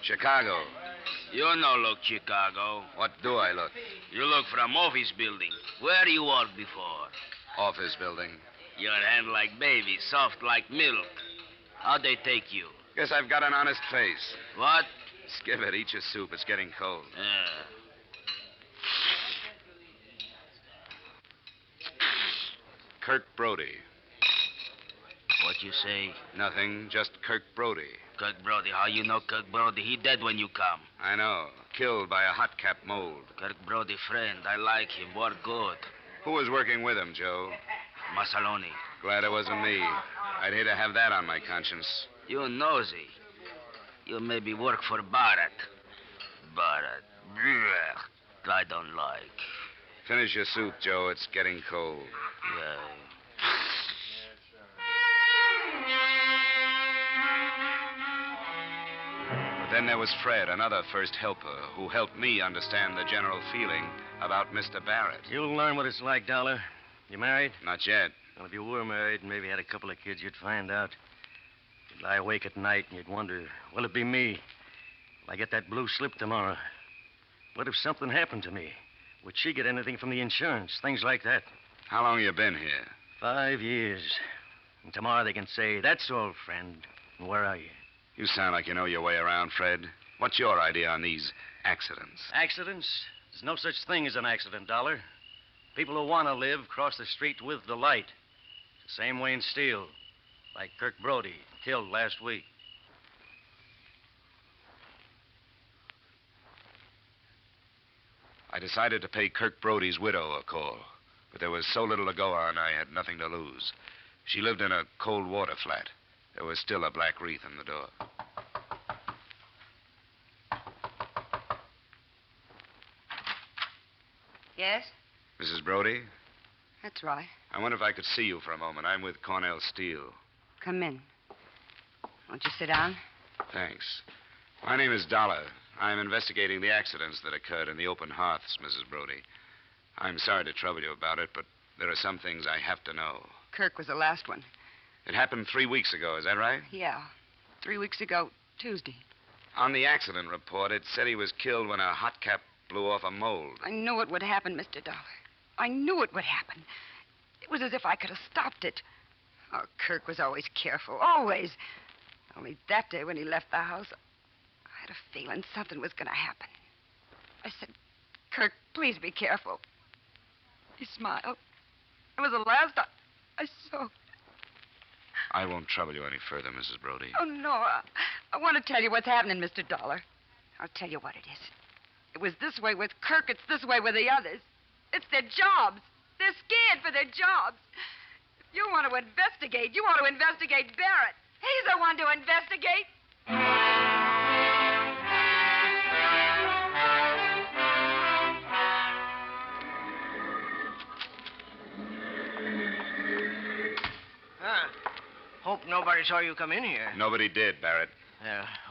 Chicago. You no look Chicago. What do I look? You look from office building. Where you work before? Office building. Your hand like baby, soft like milk. How'd they take you? Guess I've got an honest face. What? Skip it. Eat your soup. It's getting cold. Kirk Brody. What you say? Nothing. Just Kirk Brody. Kirk Brody. How you know Kirk Brody? He dead when you come. I know. Killed by a hot cap mold. Kirk Brody friend. I like him. Work good. Who was working with him, Joe? Masaloni. Glad it wasn't me. I'd hate to have that on my conscience. You nosy. You maybe work for Barrett. Barrett. Blech. I don't like. Finish your soup, Joe. It's getting cold. Yeah. But then there was Fred, another first helper, who helped me understand the general feeling about Mr. Barrett. You'll learn what it's like, Dollar. You married? Not yet. Well, if you were married and maybe had a couple of kids, you'd find out. You'd lie awake at night and you'd wonder, will it be me? Will I get that blue slip tomorrow? What if something happened to me? Would she get anything from the insurance? Things like that. How long you been here? 5 years. And tomorrow they can say, that's all, friend. And where are you? You sound like you know your way around, Fred. What's your idea on these accidents? Accidents? There's no such thing as an accident, Dollar. People who want to live cross the street with the light. It's the same way in steel. Like Kirk Brody, killed last week. I decided to pay Kirk Brody's widow a call, but there was so little to go on, I had nothing to lose. She lived in a cold water flat. There was still a black wreath in the door. Yes? Mrs. Brody, That's right. I wonder if I could see you for a moment. I'm with Cornell Steel. Come in. Won't you sit down? Thanks. My name is Dollar. I'm investigating the accidents that occurred in the open hearths, Mrs. Brody. I'm sorry to trouble you about it, but there are some things I have to know. Kirk was the last one. It happened 3 weeks ago, is that right? Yeah. 3 weeks ago, Tuesday. On the accident report, it said he was killed when a hot cap blew off a mold. I knew it would happen, Mr. Dollar. I knew it would happen. It was as if I could have stopped it. Oh, Kirk was always careful, always. Only that day when he left the house, I had a feeling something was going to happen. I said, Kirk, please be careful. He smiled. It was the last I saw. I won't trouble you any further, Mrs. Brody. Oh, no. I want to tell you what's happening, Mr. Dollar. I'll tell you what it is. It was this way with Kirk. It's this way with the others. It's their jobs. They're scared for their jobs. If you want to investigate, you want to investigate Barrett. He's the one to investigate. Hope nobody saw you come in here. Nobody did, Barrett.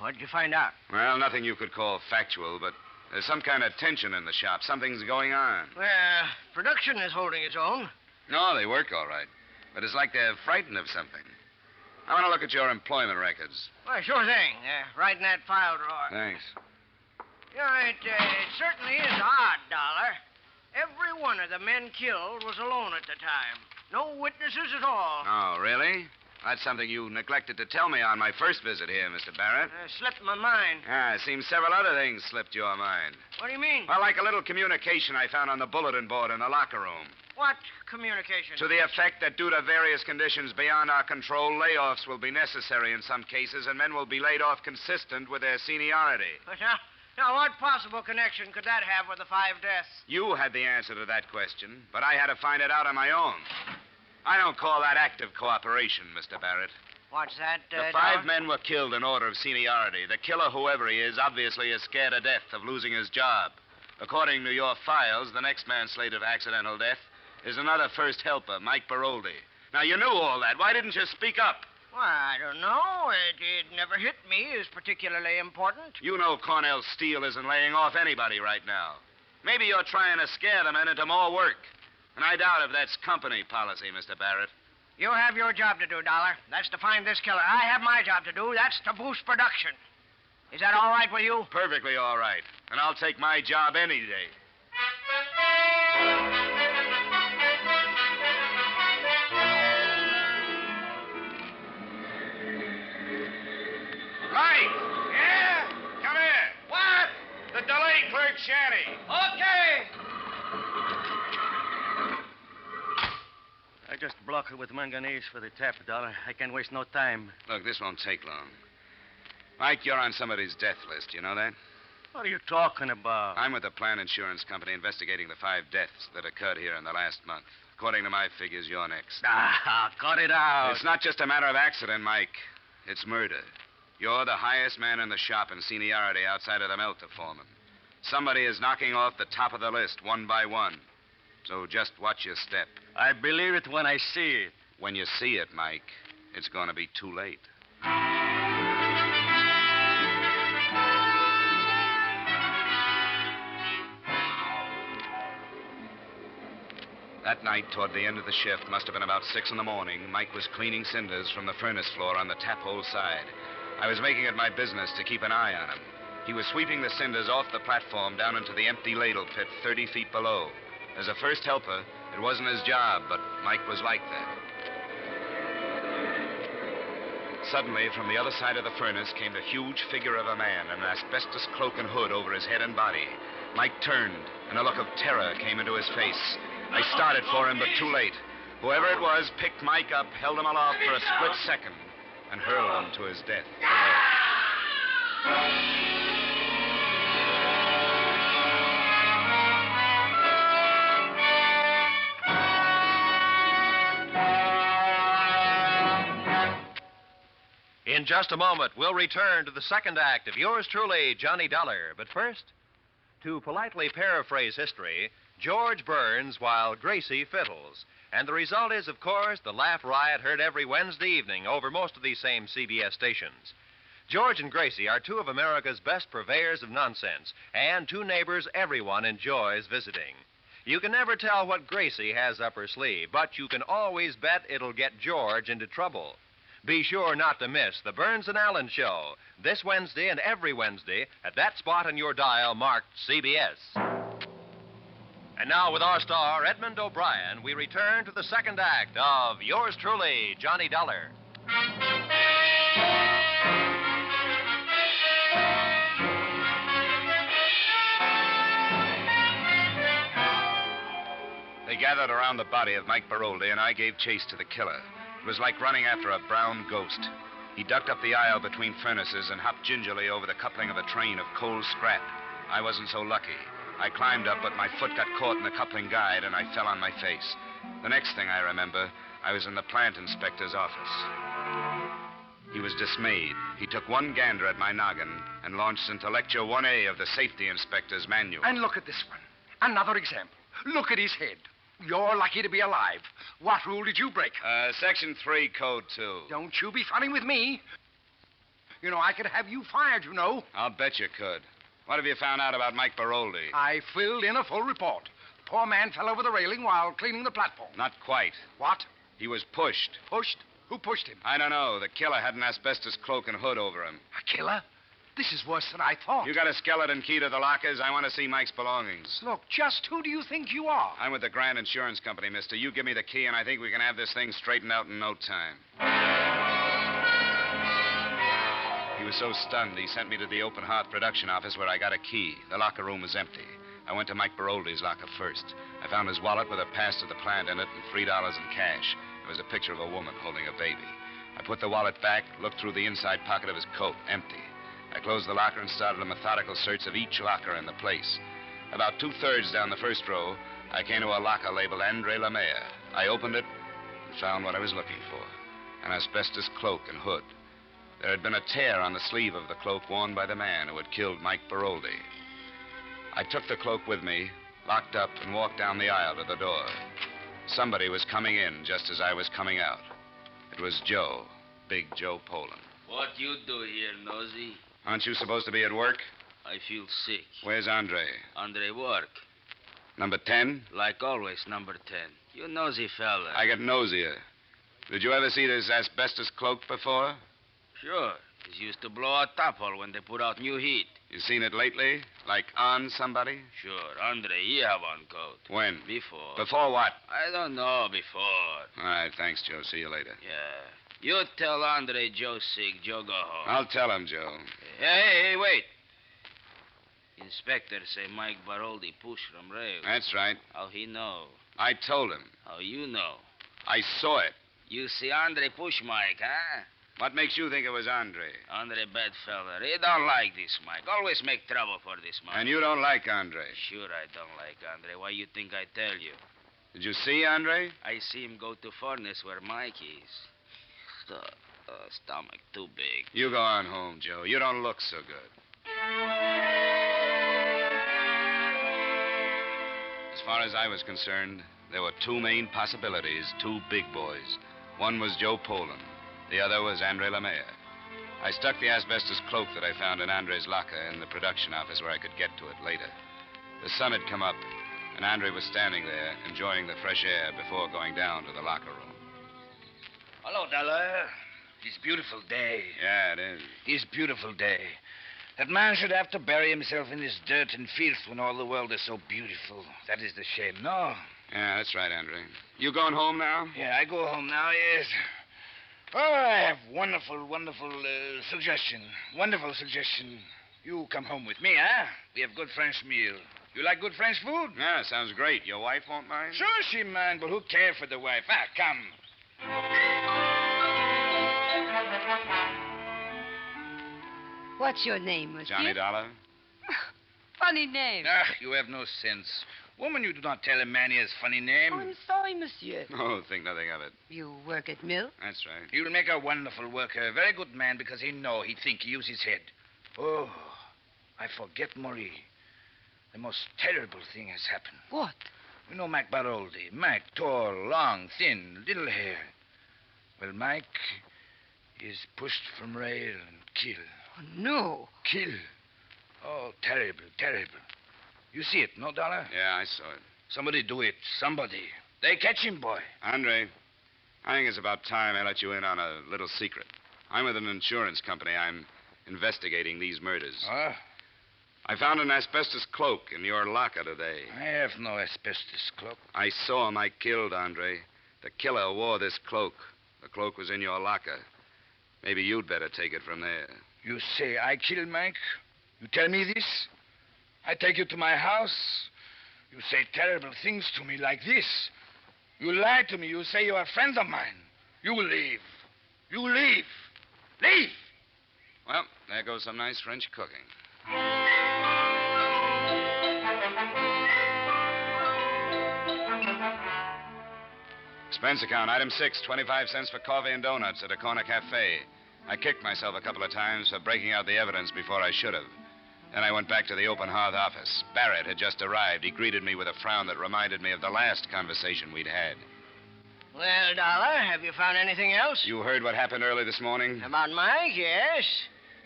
What'd you find out? Well, nothing you could call factual, but there's some kind of tension in the shop. Something's going on. Well, production is holding its own. No, they work all right. But it's like they're frightened of something. I want to look at your employment records. Well, sure thing. Right in that file drawer. Thanks. Yeah, it certainly is odd, Dollar. Every one of the men killed was alone at the time. No witnesses at all. Oh, really? That's something you neglected to tell me on my first visit here, Mr. Barrett. Slipped my mind. It seems several other things slipped your mind. What do you mean? Well, like a little communication I found on the bulletin board in the locker room. What communication? To the effect that due to various conditions beyond our control, layoffs will be necessary in some cases, and men will be laid off consistent with their seniority. But now, what possible connection could that have with the 5 deaths? You had the answer to that question, but I had to find it out on my own. I don't call that active cooperation, Mr. Barrett. What's that, The 5 men were killed in order of seniority. The killer, whoever he is, obviously is scared to death of losing his job. According to your files, the next man slated of accidental death is another first helper, Mike Baroldi. Now, you knew all that. Why didn't you speak up? Well, I don't know. It never hit me as particularly important. You know Cornell Steel isn't laying off anybody right now. Maybe you're trying to scare the men into more work. And I doubt if that's company policy, Mr. Barrett. You have your job to do, Dollar. That's to find this killer. I have my job to do. That's to boost production. Is that all right with you? Perfectly all right. And I'll take my job any day. Mike! Yeah? Come here. What? The delay clerk shanty. Okay. I just block it with manganese for the tap, Dollar. I can't waste no time. Look, this won't take long. Mike, you're on somebody's death list. You know that? What are you talking about? I'm with the Plan Insurance Company investigating the 5 deaths that occurred here in the last month. According to my figures, you're next. Cut it out. It's not just a matter of accident, Mike. It's murder. You're the highest man in the shop in seniority outside of the Melter foreman. Somebody is knocking off the top of the list one by one. So just watch your step. I believe it when I see it. When you see it, Mike, it's going to be too late. That night, toward the end of the shift, must have been about 6 in the morning, Mike was cleaning cinders from the furnace floor on the tap hole side. I was making it my business to keep an eye on him. He was sweeping the cinders off the platform down into the empty ladle pit 30 feet below. As a first helper, it wasn't his job, but Mike was like that. Suddenly, from the other side of the furnace came the huge figure of a man in an asbestos cloak and hood over his head and body. Mike turned, and a look of terror came into his face. I started for him, but too late. Whoever it was picked Mike up, held him aloft for a split second, and hurled him to his death below. In just a moment, we'll return to the second act of yours truly, Johnny Dollar. But first, to politely paraphrase history, George burns while Gracie fiddles. And the result is, of course, the laugh riot heard every Wednesday evening over most of these same CBS stations. George and Gracie are 2 of America's best purveyors of nonsense, and 2 neighbors everyone enjoys visiting. You can never tell what Gracie has up her sleeve, but you can always bet it'll get George into trouble. Be sure not to miss the Burns and Allen Show this Wednesday and every Wednesday at that spot on your dial marked CBS. And now, with our star, Edmund O'Brien, we return to the second act of yours truly, Johnny Dollar. They gathered around the body of Mike Baroldi, and I gave chase to the killer. It was like running after a brown ghost. He ducked up the aisle between furnaces and hopped gingerly over the coupling of a train of coal scrap. I wasn't so lucky. I climbed up, but my foot got caught in the coupling guide, and I fell on my face. The next thing I remember, I was in the plant inspector's office. He was dismayed. He took one gander at my noggin and launched into Lecture 1A of the Safety Inspector's Manual. And look at this one. Another example. Look at his head. You're lucky to be alive. What rule did you break? Section 3, Code 2. Don't you be funning with me. You know, I could have you fired, you know. I'll bet you could. What have you found out about Mike Baroldi? I filled in a full report. The poor man fell over the railing while cleaning the platform. Not quite. What? He was pushed. Pushed? Who pushed him? I don't know. The killer had an asbestos cloak and hood over him. A killer? This is worse than I thought. You got a skeleton key to the lockers? I want to see Mike's belongings. Look, just who do you think you are? I'm with the Grand Insurance Company, mister. You give me the key, and I think we can have this thing straightened out in no time. He was so stunned, he sent me to the Open Heart production office where I got a key. The locker room was empty. I went to Mike Baroldi's locker first. I found his wallet with a pass to the plant in it and $3 in cash. There was a picture of a woman holding a baby. I put the wallet back, looked through the inside pocket of his coat, empty. I closed the locker and started a methodical search of each locker in the place. About 2/3 down the first row, I came to a locker labeled Andre Lemire. I opened it and found what I was looking for, an asbestos cloak and hood. There had been a tear on the sleeve of the cloak worn by the man who had killed Mike Baroldi. I took the cloak with me, locked up, and walked down the aisle to the door. Somebody was coming in just as I was coming out. It was Joe, Big Joe Poland. What you do here, nosy? Aren't you supposed to be at work? I feel sick. Where's Andre? Andre work. Number 10? Like always, number 10. You nosy fella. I got nosier. Did you ever see this asbestos cloak before? Sure. It used to blow out top hole when they put out new heat. You seen it lately? Like on somebody? Sure. Andre, he have on coat. When? Before. Before what? I don't know. Before. All right, thanks, Joe. See you later. Yeah. You tell Andre Joe's sick. Joe go home. I'll tell him, Joe. Hey, wait. Inspector say Mike Baroldi pushed from rails. That's right. How he know? I told him. How you know? I saw it. You see Andre push Mike, huh? What makes you think it was Andre? Andre bad fella. He don't like this Mike. Always make trouble for this man. And you don't like Andre? Sure I don't like Andre. Why you think I tell you? Did you see Andre? I see him go to furnace where Mike is. Stomach too big. You go on home, Joe. You don't look so good. As far as I was concerned, there were two main possibilities, two big boys. One was Joe Poland. The other was Andre Lemire. I stuck the asbestos cloak that I found in Andre's locker in the production office where I could get to it later. The sun had come up, and Andre was standing there, enjoying the fresh air before going down to the locker room. Hello, Dollar. It's a beautiful day. Yeah, it is. It's a beautiful day. That man should have to bury himself in this dirt and filth when all the world is so beautiful. That is the shame, no? Yeah, that's right, Andre. You going home now? Yeah, I go home now, yes. Oh, I have wonderful suggestion. Wonderful suggestion. You come home with me, huh? We have good French meal. You like good French food? Yeah, sounds great. Your wife won't mind? Sure she mind, but who cares for the wife? Ah, come. What's your name, monsieur? Johnny Dollar. Funny name. Ah, you have no sense. Woman, you do not tell a man he has funny name. Oh, I'm sorry, monsieur. Oh, think nothing of it. You work at mill? That's right. He will make a wonderful worker, a very good man, because he think, he use his head. Oh, I forget Marie. The most terrible thing has happened. What? You know Mac Baroldi. Mac, tall, long, thin, little hair. Well, Mike is pushed from rail and killed. Oh, no. Kill. Oh, terrible, terrible. You see it, no, Dollar? Yeah, I saw it. Somebody do it. Somebody. They catch him, boy. Andre, I think it's about time I let you in on a little secret. I'm with an insurance company. I'm investigating these murders. Huh? I found an asbestos cloak in your locker today. I have no asbestos cloak. I saw Mike killed, Andre. The killer wore this cloak. The cloak was in your locker. Maybe you'd better take it from there. You say I killed Mike? You tell me this? I take you to my house. You say terrible things to me like this. You lie to me. You say you are friends of mine. You will leave. You leave. Leave! Well, there goes some nice French cooking. Expense account, item 6, 25 cents for coffee and donuts at a corner cafe. I kicked myself a couple of times for breaking out the evidence before I should have. Then I went back to the open hearth office. Barrett had just arrived. He greeted me with a frown that reminded me of the last conversation we'd had. Well, Dollar, have you found anything else? You heard what happened early this morning? About Mike, yes.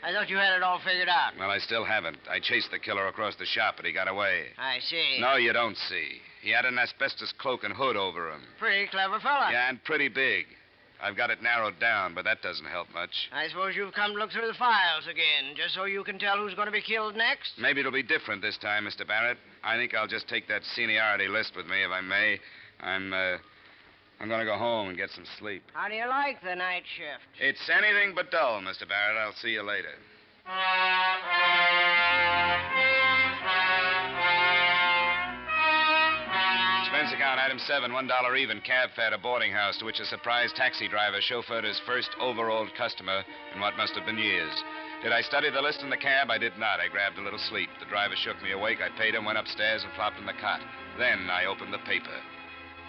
I thought you had it all figured out. Well, I still haven't. I chased the killer across the shop, but he got away. I see. No, you don't see. He had an asbestos cloak and hood over him. Pretty clever fella. Yeah, and pretty big. I've got it narrowed down, but that doesn't help much. I suppose you've come to look through the files again, just so you can tell who's going to be killed next? Maybe it'll be different this time, Mr. Barrett. I think I'll just take that seniority list with me, if I may. I'm going to go home and get some sleep. How do you like the night shift? It's anything but dull, Mr. Barrett. I'll see you later. Expense account, item 7, $1 even, cab fare to boarding house, to which a surprise taxi driver chauffeured his first overalled customer in what must have been years. Did I study the list in the cab? I did not. I grabbed a little sleep. The driver shook me awake. I paid him, went upstairs, and flopped in the cot. Then I opened the paper.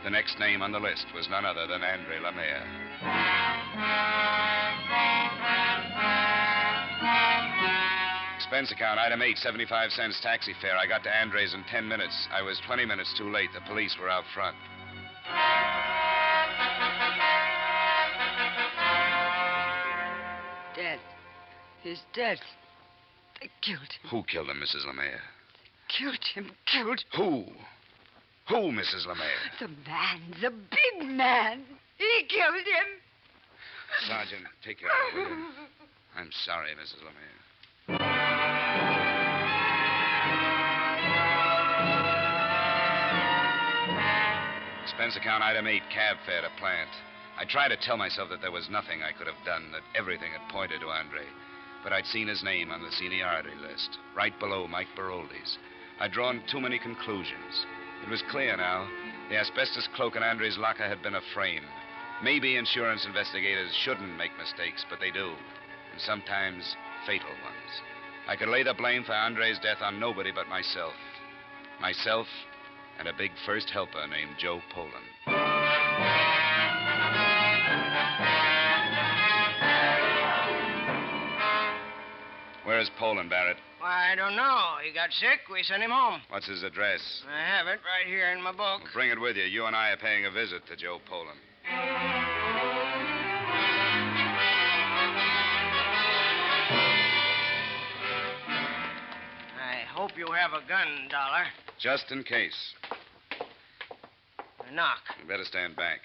The next name on the list was none other than Andre Lemire. Expense account, item 8, 75 cents taxi fare. I got to Andre's in 10 minutes. I was 20 minutes too late. The police were out front. Dead. He's dead. They killed him. Who killed him, Mrs. Lemire? Killed him. Killed. Who? Who, Mrs. Lemire? The man. The big man. He killed him. Sergeant, take care of him, will you? I'm sorry, Mrs. Lemire. Expense account, item 8, cab fare to plant. I tried to tell myself that there was nothing I could have done, that everything had pointed to Andre. But I'd seen his name on the seniority list, right below Mike Baroldi's. I'd drawn too many conclusions. It was clear now. The asbestos cloak in Andre's locker had been a frame. Maybe insurance investigators shouldn't make mistakes, but they do. And sometimes fatal ones. I could lay the blame for Andre's death on nobody but myself. Myself and a big first helper named Joe Poland. Where's Poland, Barrett? Why, I don't know. He got sick. We sent him home. What's his address? I have it right here in my book. Well, bring it with you. You and I are paying a visit to Joe Poland. I hope you have a gun, Dollar. Just in case. Knock. You better stand back.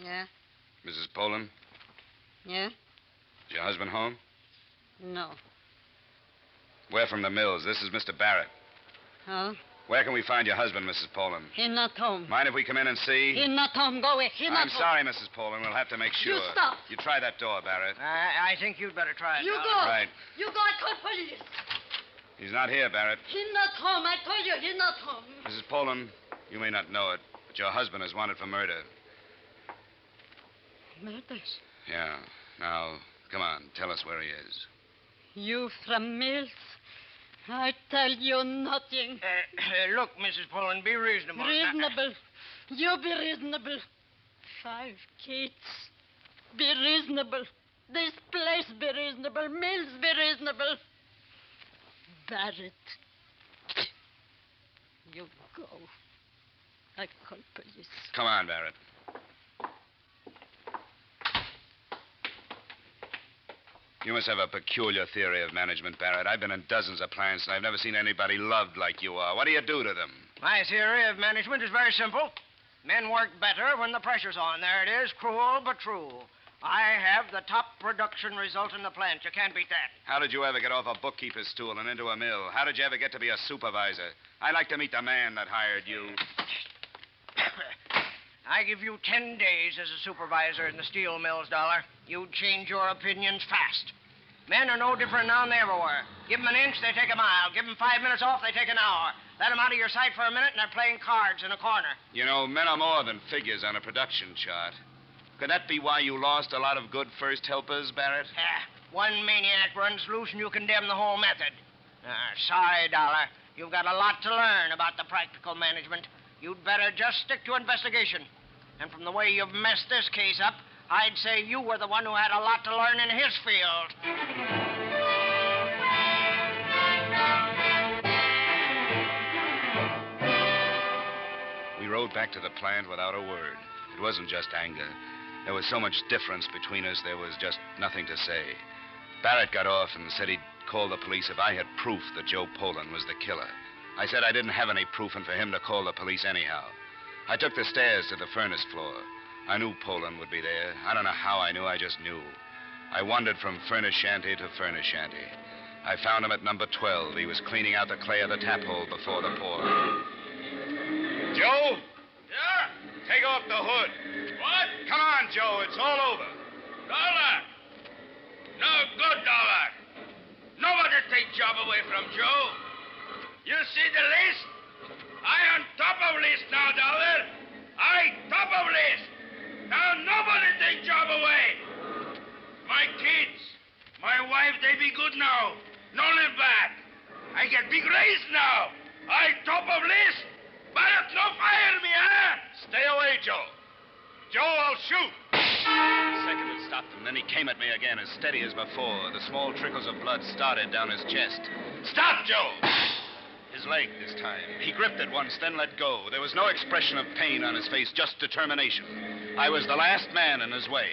Yeah? Mrs. Poland, Yeah? is your husband home? No. We're from the mills. This is Mr. Barrett. Huh? Where can we find your husband, Mrs. Poland? He not home. Mind if we come in and see? He not home. Go away. He not I'm home. sorry, Mrs. Poland. We'll have to make sure. You stop. You try that door, Barrett. I think you'd better try it. You Dollar. go. Right. You go. I call police. He's not here, Barrett. He not home. I told you he not home. Mrs. Poland, you may not know it, but your husband is wanted for murder. Murders. Yeah. Now, come on. Tell us where he is. You from Mills? I tell you nothing. Look, Mrs. Poland, be reasonable. Reasonable. You be reasonable. 5 kids. Be reasonable. This place be reasonable. Mills be reasonable. Barrett. You go. I call police. Come on, Barrett. You must have a peculiar theory of management, Barrett. I've been in dozens of plants, and I've never seen anybody loved like you are. What do you do to them? My theory of management is very simple. Men work better when the pressure's on. There it is, cruel but true. I have the top production result in the plant. You can't beat that. How did you ever get off a bookkeeper's stool and into a mill? How did you ever get to be a supervisor? I'd like to meet the man that hired you. I give you 10 days as a supervisor in the steel mills, Dollar. You'd change your opinions fast. Men are no different now than they ever were. Give them an inch, they take a mile. Give them 5 minutes off, they take an hour. Let them out of your sight for a minute, and they're playing cards in a corner. You know, men are more than figures on a production chart. Could that be why you lost a lot of good first helpers, Barrett? One maniac runs loose, and you condemn the whole method. Sorry, Dollar. You've got a lot to learn about the practical management. You'd better just stick to investigation. And from the way you've messed this case up, I'd say you were the one who had a lot to learn in his field. We rode back to the plant without a word. It wasn't just anger. There was so much difference between us, there was just nothing to say. Barrett got off and said he'd call the police if I had proof that Joe Poland was the killer. I said I didn't have any proof and for him to call the police anyhow. I took the stairs to the furnace floor. I knew Poland would be there. I don't know how I knew, I just knew. I wandered from furnace shanty to furnace shanty. I found him at number 12. He was cleaning out the clay of the tap hole before the pour. Joe? Yeah? Take off the hood. What? Come on, Joe. It's all over. Dollar! No good, Dollar. Nobody take job away from Joe. You see the list? I on top of list now, Dollar. I top of list. Now nobody take job away. My kids, my wife, they be good now. No live bad. I get big raise now. I top of list. But no fire me, huh? Stay away, Joe. Joe, I'll shoot. The second it stopped him, then he came at me again, as steady as before. The small trickles of blood started down his chest. Stop, Joe! His leg this time. He gripped it once, then let go. There was no expression of pain on his face, just determination. I was the last man in his way.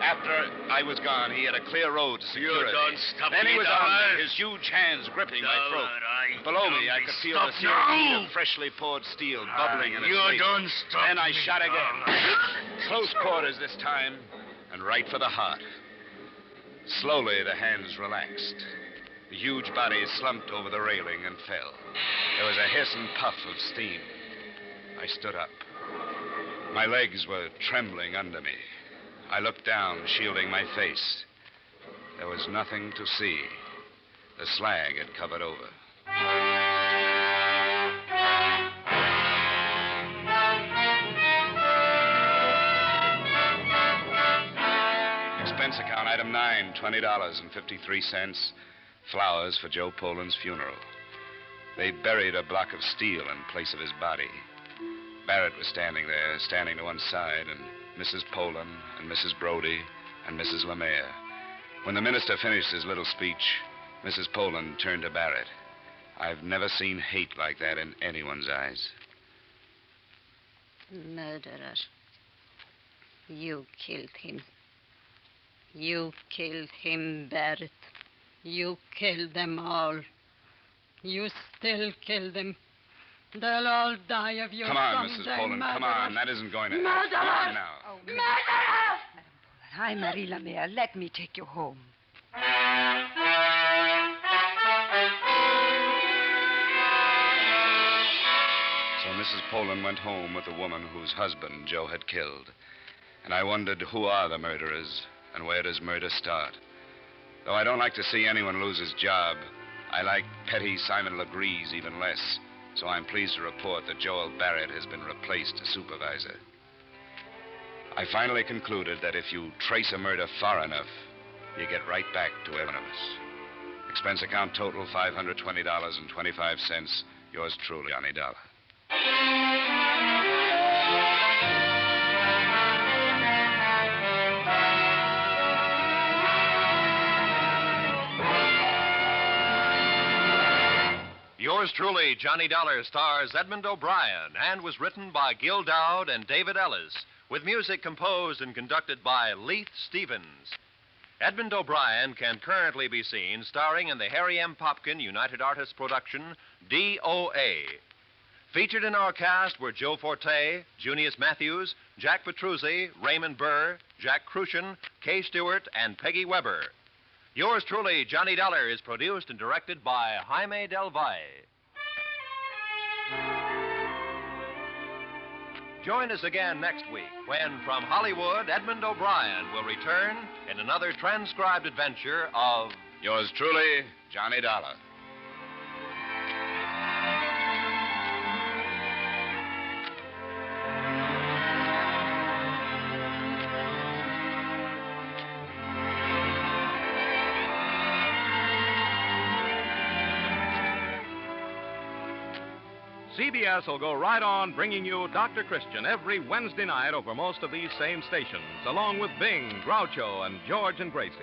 After I was gone, he had a clear road to security. You don't stop then me, he was Dollar. on me, his huge hands gripping my throat. Below me, I could feel the seared heat of freshly poured steel bubbling in his You face. don't stop Then I me, shot again. Close quarters this time, and right for the heart. Slowly, the hands relaxed. The huge body slumped over the railing and fell. There was a hiss and puff of steam. I stood up. My legs were trembling under me. I looked down, shielding my face. There was nothing to see. The slag had covered over. Expense account, item 9, $20.53. Flowers for Joe Poland's funeral. They buried a block of steel in place of his body. Barrett was standing there, standing to one side, and Mrs. Poland, and Mrs. Brody, and Mrs. Lemaire. When the minister finished his little speech, Mrs. Poland turned to Barrett. I've never seen hate like that in anyone's eyes. Murderer. You killed him. You killed him, Barrett. You killed them all. You still kill them. They'll all die of you Come on, someday, Mrs. Poland, come on. That isn't going to happen. Murderer! Come on now. Oh, Murderer! Hi, Marie Lemire. Let me take you home. So Mrs. Poland went home with the woman whose husband Joe had killed. And I wondered, who are the murderers, and where does murder start? Though I don't like to see anyone lose his job, I like petty Simon Legree's even less. So I'm pleased to report that Joel Barrett has been replaced as supervisor. I finally concluded that if you trace a murder far enough, you get right back to every one of us. Expense account total $520.25. Yours truly, Johnny Dollar. Yours truly, Johnny Dollar, stars Edmund O'Brien and was written by Gil Dowd and David Ellis, with music composed and conducted by Leith Stevens. Edmund O'Brien can currently be seen starring in the Harry M. Popkin United Artists production, DOA. Featured in our cast were Joe Forte, Junius Matthews, Jack Petruzzi, Raymond Burr, Jack Crucian, Kay Stewart, and Peggy Weber. Yours truly, Johnny Dollar, is produced and directed by Jaime Del Valle. Join us again next week when, from Hollywood, Edmund O'Brien will return in another transcribed adventure of... Yours truly, Johnny Dollar. CBS will go right on bringing you Dr. Christian every Wednesday night over most of these same stations, along with Bing, Groucho, and George and Gracie.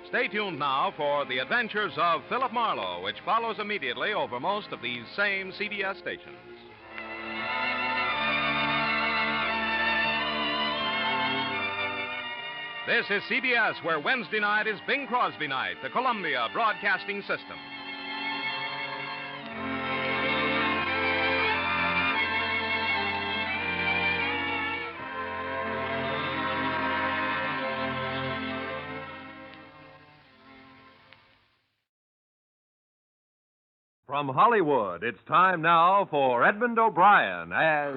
Stay tuned now for The Adventures of Philip Marlowe, which follows immediately over most of these same CBS stations. This is CBS, where Wednesday night is Bing Crosby night, the Columbia Broadcasting System. From Hollywood, it's time now for Edmund O'Brien as...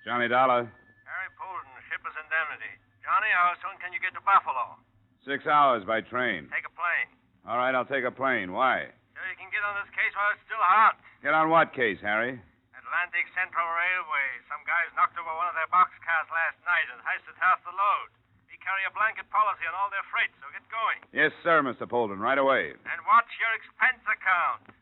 Johnny Dollar. Harry Polden, shipper's indemnity. Johnny Johnny. How soon can you get to Buffalo? 6 hours by train. Take a plane. All right, I'll take a plane. Why? So you can get on this case while it's still hot. Get on what case, Harry? Atlantic Central Railway. Some guys knocked over one of their boxcars last night and heisted half the load. We carry a blanket policy on all their freight, so get going. Yes, sir, Mr. Polden. Right away. And watch your expense account.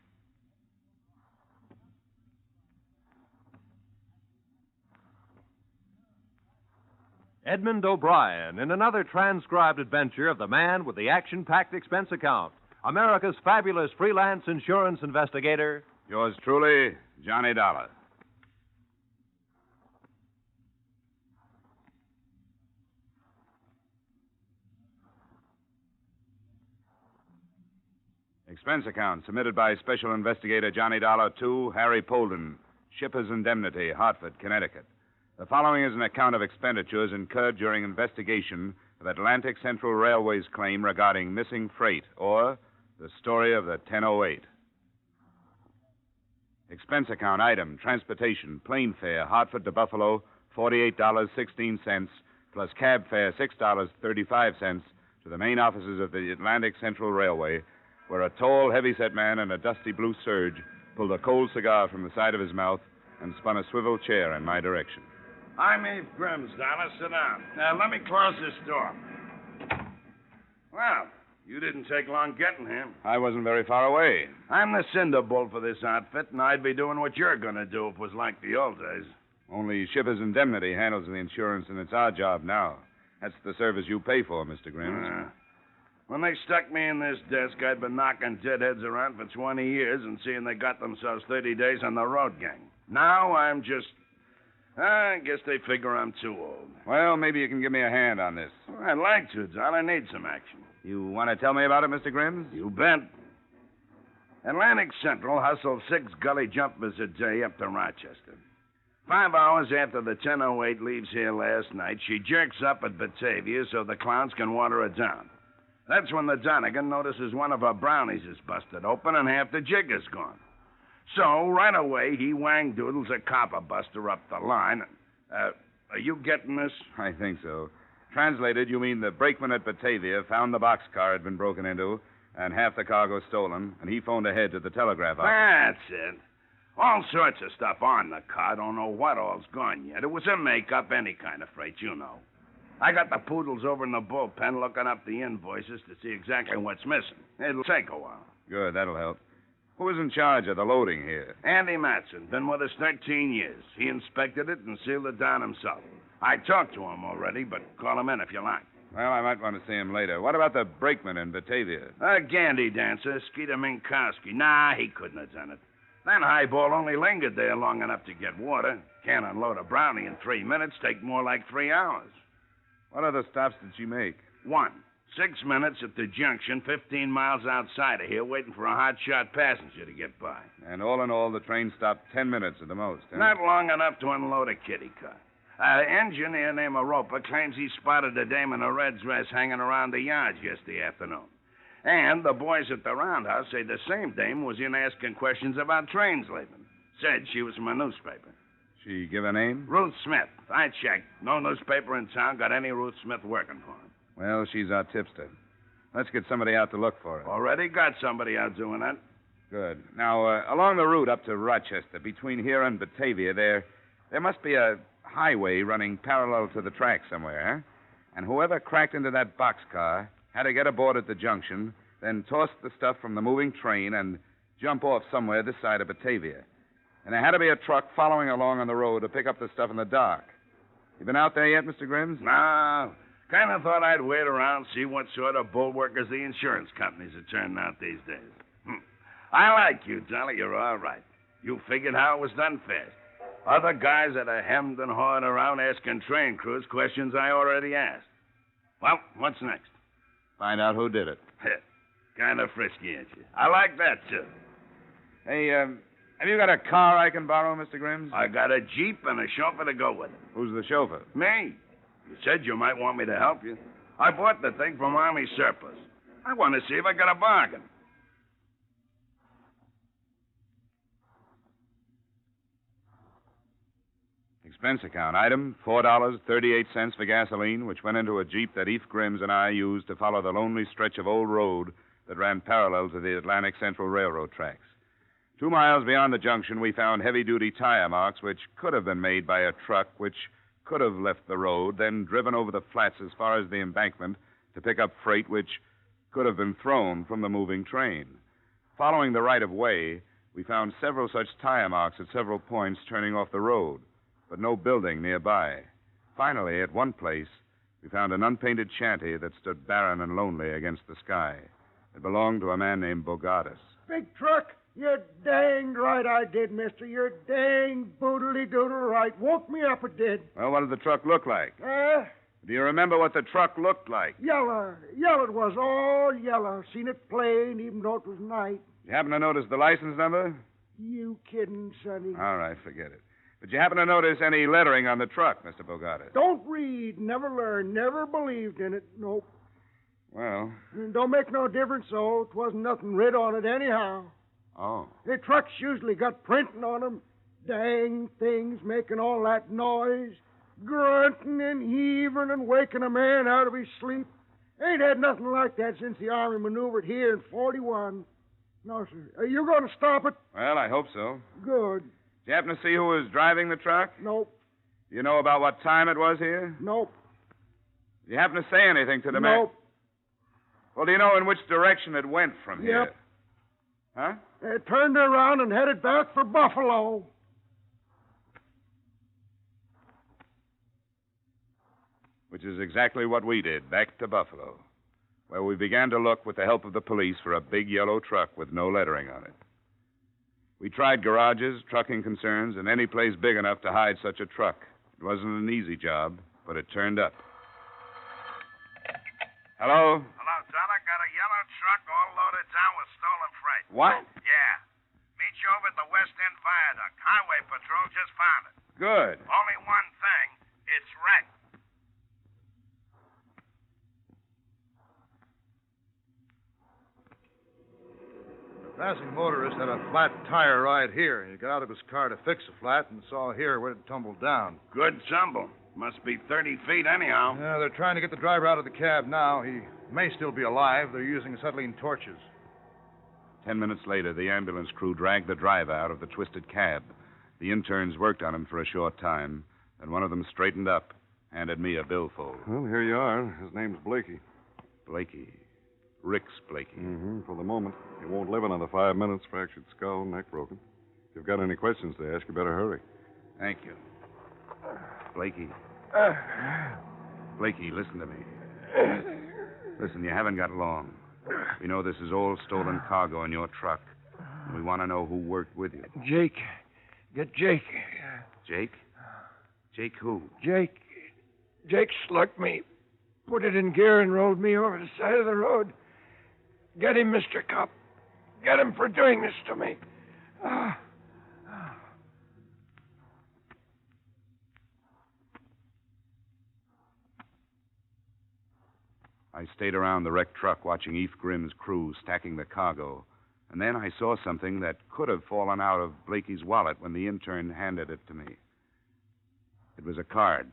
Edmund O'Brien in another transcribed adventure of the man with the action-packed expense account, America's fabulous freelance insurance investigator. Yours truly, Johnny Dollar. Expense account submitted by Special Investigator Johnny Dollar to Harry Polden, Shipper's Indemnity, Hartford, Connecticut. The following is an account of expenditures incurred during investigation of Atlantic Central Railway's claim regarding missing freight, or the story of the 1008. Expense account item, transportation, plane fare, Hartford to Buffalo, $48.16, plus cab fare, $6.35 to the main offices of the Atlantic Central Railway, where a tall, heavy-set man in a dusty blue serge pulled a cold cigar from the side of his mouth and spun a swivel chair in my direction. I'm Eve Grimm's, Dollar. Sit down. Now, let me close this door. Well, you didn't take long getting here. I wasn't very far away. I'm the cinder bolt for this outfit, and I'd be doing what you're going to do if it was like the old days. Only Shipper's Indemnity handles the insurance, and it's our job now. That's the service you pay for, Mr. Grimm. When they stuck me in this desk, I'd been knocking deadheads around for 20 years and seeing they got themselves 30 days on the road gang. Now I'm just... I guess they figure I'm too old. Well, maybe you can give me a hand on this. Well, I'd like to, Don. I need some action. You want to tell me about it, Mr. Grimm? You bet. Atlantic Central hustled 6 gully jumpers a day up to Rochester. 5 hours after the 1008 leaves here last night, she jerks up at Batavia so the clowns can water her down. That's when the Donegan notices one of her brownies is busted open and half the jig is gone. So, right away, he wang-doodles a copper buster up the line. Are you getting this? I think so. Translated, you mean the brakeman at Batavia found the boxcar had been broken into and half the cargo stolen, and he phoned ahead to the telegraph office. That's it. All sorts of stuff on the car. Don't know what all's gone yet. It was a make-up, any kind of freight, you know. I got the poodles over in the bullpen looking up the invoices to see exactly what's missing. It'll take a while. Good, that'll help. Who was in charge of the loading here? Andy Matson. Been with us 13 years. He inspected it and sealed it down himself. I talked to him already, but call him in if you like. Well, I might want to see him later. What about the brakeman in Batavia? A Gandy dancer, Skeeter Minkowski. Nah, he couldn't have done it. That highball only lingered there long enough to get water. Can't unload a brownie in 3 minutes. Take more like 3 hours. What other stops did she make? 1. 6 minutes at the junction, 15 miles outside of here, waiting for a hot-shot passenger to get by. And all in all, the train stopped 10 minutes at the most, huh? Not long enough to unload a kiddie car. Engineer named Roper claims he spotted a dame in a red dress hanging around the yards yesterday afternoon. And the boys at the roundhouse say the same dame was in asking questions about trains leaving. Said she was from a newspaper. She give a name? Ruth Smith. I checked. No newspaper in town got any Ruth Smith working for him. Well, she's our tipster. Let's get somebody out to look for her. Already got somebody out doing that. Good. Now, along the route up to Rochester, between here and Batavia, there must be a highway running parallel to the track somewhere, huh? And whoever cracked into that boxcar had to get aboard at the junction, then toss the stuff from the moving train and jump off somewhere this side of Batavia. And there had to be a truck following along on the road to pick up the stuff in the dark. You been out there yet, Mr. Grimm? No. Kind of thought I'd wait around, see what sort of bulwarkers the insurance companies are turning out these days. I like you, Dolly. You're all right. You figured how it was done fast. Other guys that are hemmed and hawed around asking train crews questions I already asked. Well, what's next? Find out who did it. Kind of frisky, ain't you? I like that, too. Hey, have you got a car I can borrow, Mr. Grimm? I got a Jeep and a chauffeur to go with it. Who's the chauffeur? Me. You said you might want me to help you. I bought the thing from Army surplus. I want to see if I got a bargain. Expense account. Item, $4.38 for gasoline, which went into a Jeep that Eve Grimms and I used to follow the lonely stretch of old road that ran parallel to the Atlantic Central Railroad tracks. 2 miles beyond the junction, we found heavy-duty tire marks which could have been made by a truck which could have left the road, then driven over the flats as far as the embankment to pick up freight which could have been thrown from the moving train. Following the right-of-way, we found several such tire marks at several points turning off the road, but no building nearby. Finally, at one place, we found an unpainted shanty that stood barren and lonely against the sky. It belonged to a man named Bogatis. Big truck? You're danged right I did, mister. You're dang boodly-doodle right. Woke me up, it did. Well, what did the truck look like? Do you remember what the truck looked like? Yellow. Yellow it was, all yellow. Seen it plain, even though it was night. You happen to notice the license number? You kidding, Sonny? All right, forget it. Did you happen to notice any lettering on the truck, Mr. Bogatis? Don't read, never learn, never believed in it. Nope. Well. Don't make no difference, though. It wasn't nothing writ on it anyhow. Oh. The trucks usually got printing on them. Dang things making all that noise. Grunting and heaving and waking a man out of his sleep. Ain't had nothing like that since the Army maneuvered here in 41. No, sir. Are you going to stop it? Well, I hope so. Good. Did you happen to see who was driving the truck? Nope. Do you know about what time it was here? Nope. Did you happen to say anything to the man? Nope. Well, do you know in which direction it went from here? Yep. Huh? They turned around and headed back for Buffalo. Which is exactly what we did, back to Buffalo, where we began to look with the help of the police for a big yellow truck with no lettering on it. We tried garages, trucking concerns, and any place big enough to hide such a truck. It wasn't an easy job, but it turned up. Hello? Hello, Dollar. Got a yellow truck all loaded down with stolen freight. What? Yeah. Meet you over at the West End Viaduct. Highway Patrol just found it. Good. Only one thing. It's wrecked. Passing motorist had a flat tire right here. He got out of his car to fix the flat and saw here where it tumbled down. Good tumble. Must be 30 feet anyhow. Yeah, they're trying to get the driver out of the cab now. He may still be alive. They're using acetylene torches. 10 minutes later, the ambulance crew dragged the driver out of the twisted cab. The interns worked on him for a short time, then one of them straightened up, handed me a billfold. Well, here you are. His name's Blakey. Blakey. Rick's Blakey. Mm-hmm, for the moment. He won't live another 5 minutes, fractured skull, neck broken. If you've got any questions to ask, you better hurry. Thank you. Blakey. Blakey, listen to me. Listen, you haven't got long. We know this is all stolen cargo in your truck. And we want to know who worked with you. Jake. Get Jake. Jake? Jake who? Jake. Jake slugged me. Put it in gear and rolled me over the side of the road. Get him, Mr. Cop. Get him for doing this to me. I stayed around the wrecked truck watching Eve Grimm's crew stacking the cargo, and then I saw something that could have fallen out of Blakey's wallet when the intern handed it to me. It was a card.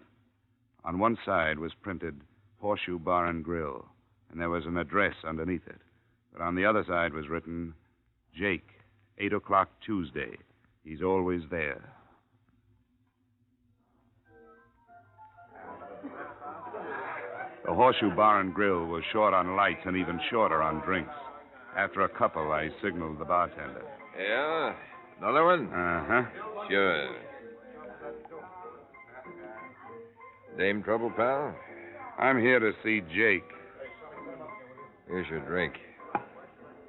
On one side was printed Horseshoe Bar and Grill, and there was an address underneath it. But on the other side was written, Jake, 8 o'clock Tuesday. He's always there. The Horseshoe Bar and Grill was short on lights and even shorter on drinks. After a couple, I signaled the bartender. Yeah? Another one? Uh-huh. Sure. Name trouble, pal? I'm here to see Jake. Here's your drink.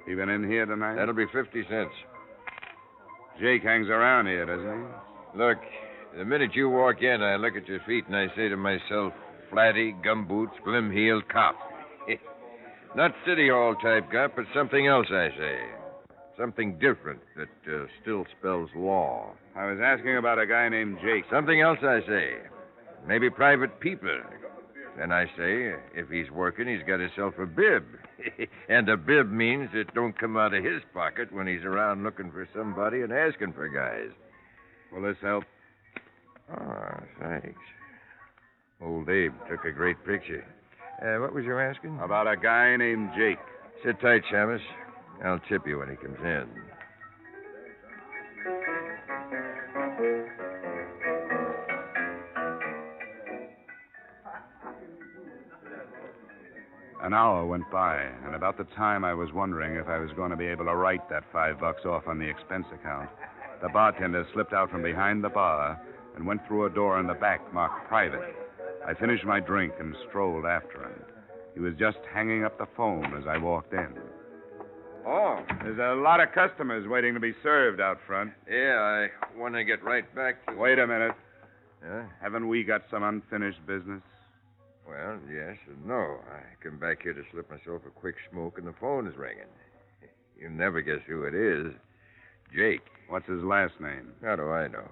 He been in here tonight? That'll be 50 cents. Jake hangs around here, doesn't he? Look, the minute you walk in, I look at your feet and I say to myself, flatty, gumboots, glim-heeled cop. Not City Hall type cop, but something else, I say. Something different that still spells law. I was asking about a guy named Jake. Something else, I say. Maybe private people. Then I say, if he's working, he's got himself a bib. And a bib means it don't come out of his pocket when he's around looking for somebody and asking for guys. Will this help? Oh, thanks. Old Abe took a great picture. What was you asking? About a guy named Jake. Sit tight, Shamus. I'll tip you when he comes in. An hour went by, and about the time I was wondering if I was going to be able to write that $5 off on the expense account, the bartender slipped out from behind the bar and went through a door in the back marked private. I finished my drink and strolled after him. He was just hanging up the phone as I walked in. Oh, there's a lot of customers waiting to be served out front. Yeah, I want to get right back to... Wait a minute. Yeah? Haven't we got some unfinished business? Well, yes and no. I come back here to slip myself a quick smoke, and the phone is ringing. You'll never guess who it is. Jake. What's his last name? How do I know?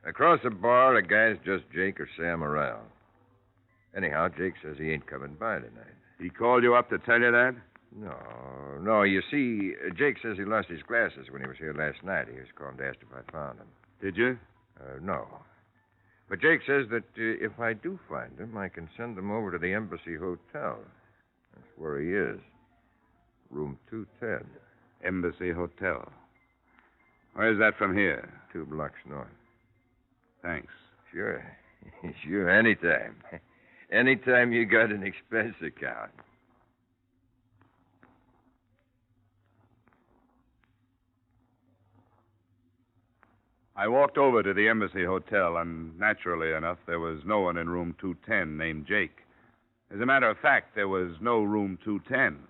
Across the bar, a guy's just Jake or Sam around. Anyhow, Jake says he ain't coming by tonight. He called you up to tell you that? No. You see, Jake says he lost his glasses when he was here last night. He was calling to ask if I found them. Did you? No. But Jake says that if I do find him, I can send him over to the Embassy Hotel. That's where he is. Room 210. Embassy Hotel. Where's that from here? 2 blocks north. Thanks. Sure. Sure, anytime. Anytime you got an expense account. I walked over to the Embassy Hotel, and naturally enough, there was no one in room 210 named Jake. As a matter of fact, there was no room 210.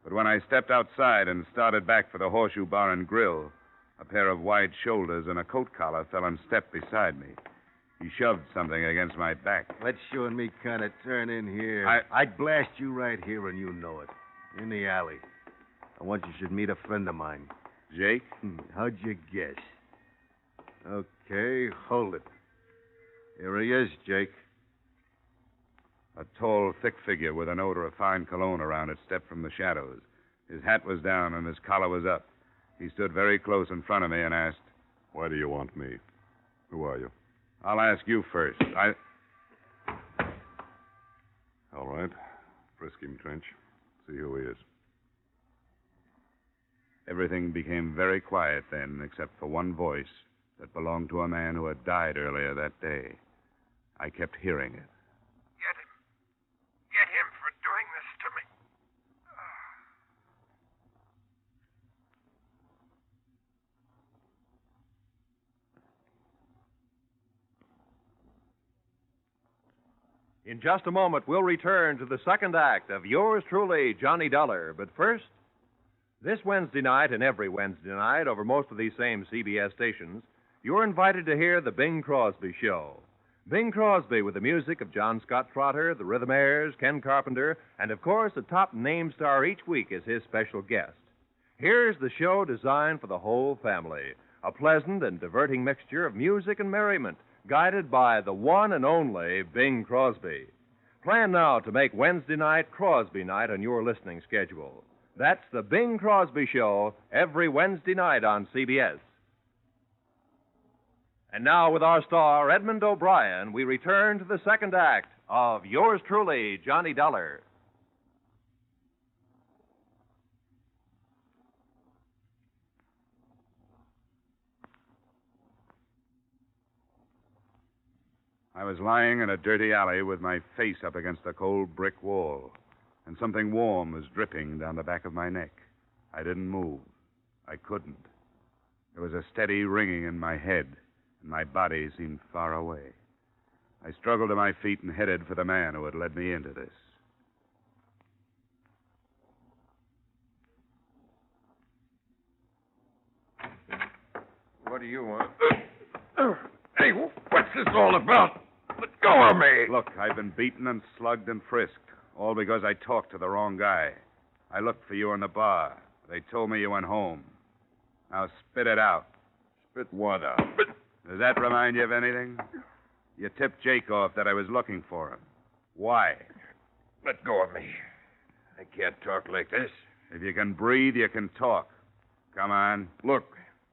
But when I stepped outside and started back for the Horseshoe Bar and Grill, a pair of wide shoulders and a coat collar fell in step beside me. He shoved something against my back. Let you and me kind of turn in here. I'd blast you right here, and you know it. In the alley. I want you should meet a friend of mine. Jake? How'd you guess? Okay, hold it. Here he is, Jake. A tall, thick figure with an odor of fine cologne around it stepped from the shadows. His hat was down and his collar was up. He stood very close in front of me and asked, Why do you want me? Who are you? I'll ask you first. All right. Frisk him, Trench. See who he is. Everything became very quiet then, except for one voice that belonged to a man who had died earlier that day. I kept hearing it. Get him. Get him for doing this to me. In just a moment, we'll return to the second act of yours truly, Johnny Dollar. But first, this Wednesday night and every Wednesday night over most of these same CBS stations, you're invited to hear The Bing Crosby Show. Bing Crosby with the music of John Scott Trotter, the Rhythmaires, Ken Carpenter, and of course, a top name star each week is his special guest. Here's the show designed for the whole family. A pleasant and diverting mixture of music and merriment, guided by the one and only Bing Crosby. Plan now to make Wednesday night Crosby night on your listening schedule. That's The Bing Crosby Show every Wednesday night on CBS. And now, with our star, Edmund O'Brien, we return to the second act of yours truly, Johnny Dollar. I was lying in a dirty alley with my face up against a cold brick wall, and something warm was dripping down the back of my neck. I didn't move. I couldn't. There was a steady ringing in my head, and my body seemed far away. I struggled to my feet and headed for the man who had led me into this. What do you want? Hey, what's this all about? Let go of me! Look, I've been beaten and slugged and frisked, all because I talked to the wrong guy. I looked for you in the bar. They told me you went home. Now spit it out. Spit what out? Does that remind you of anything? You tipped Jake off that I was looking for him. Why? Let go of me. I can't talk like this. If you can breathe, you can talk. Come on. Look,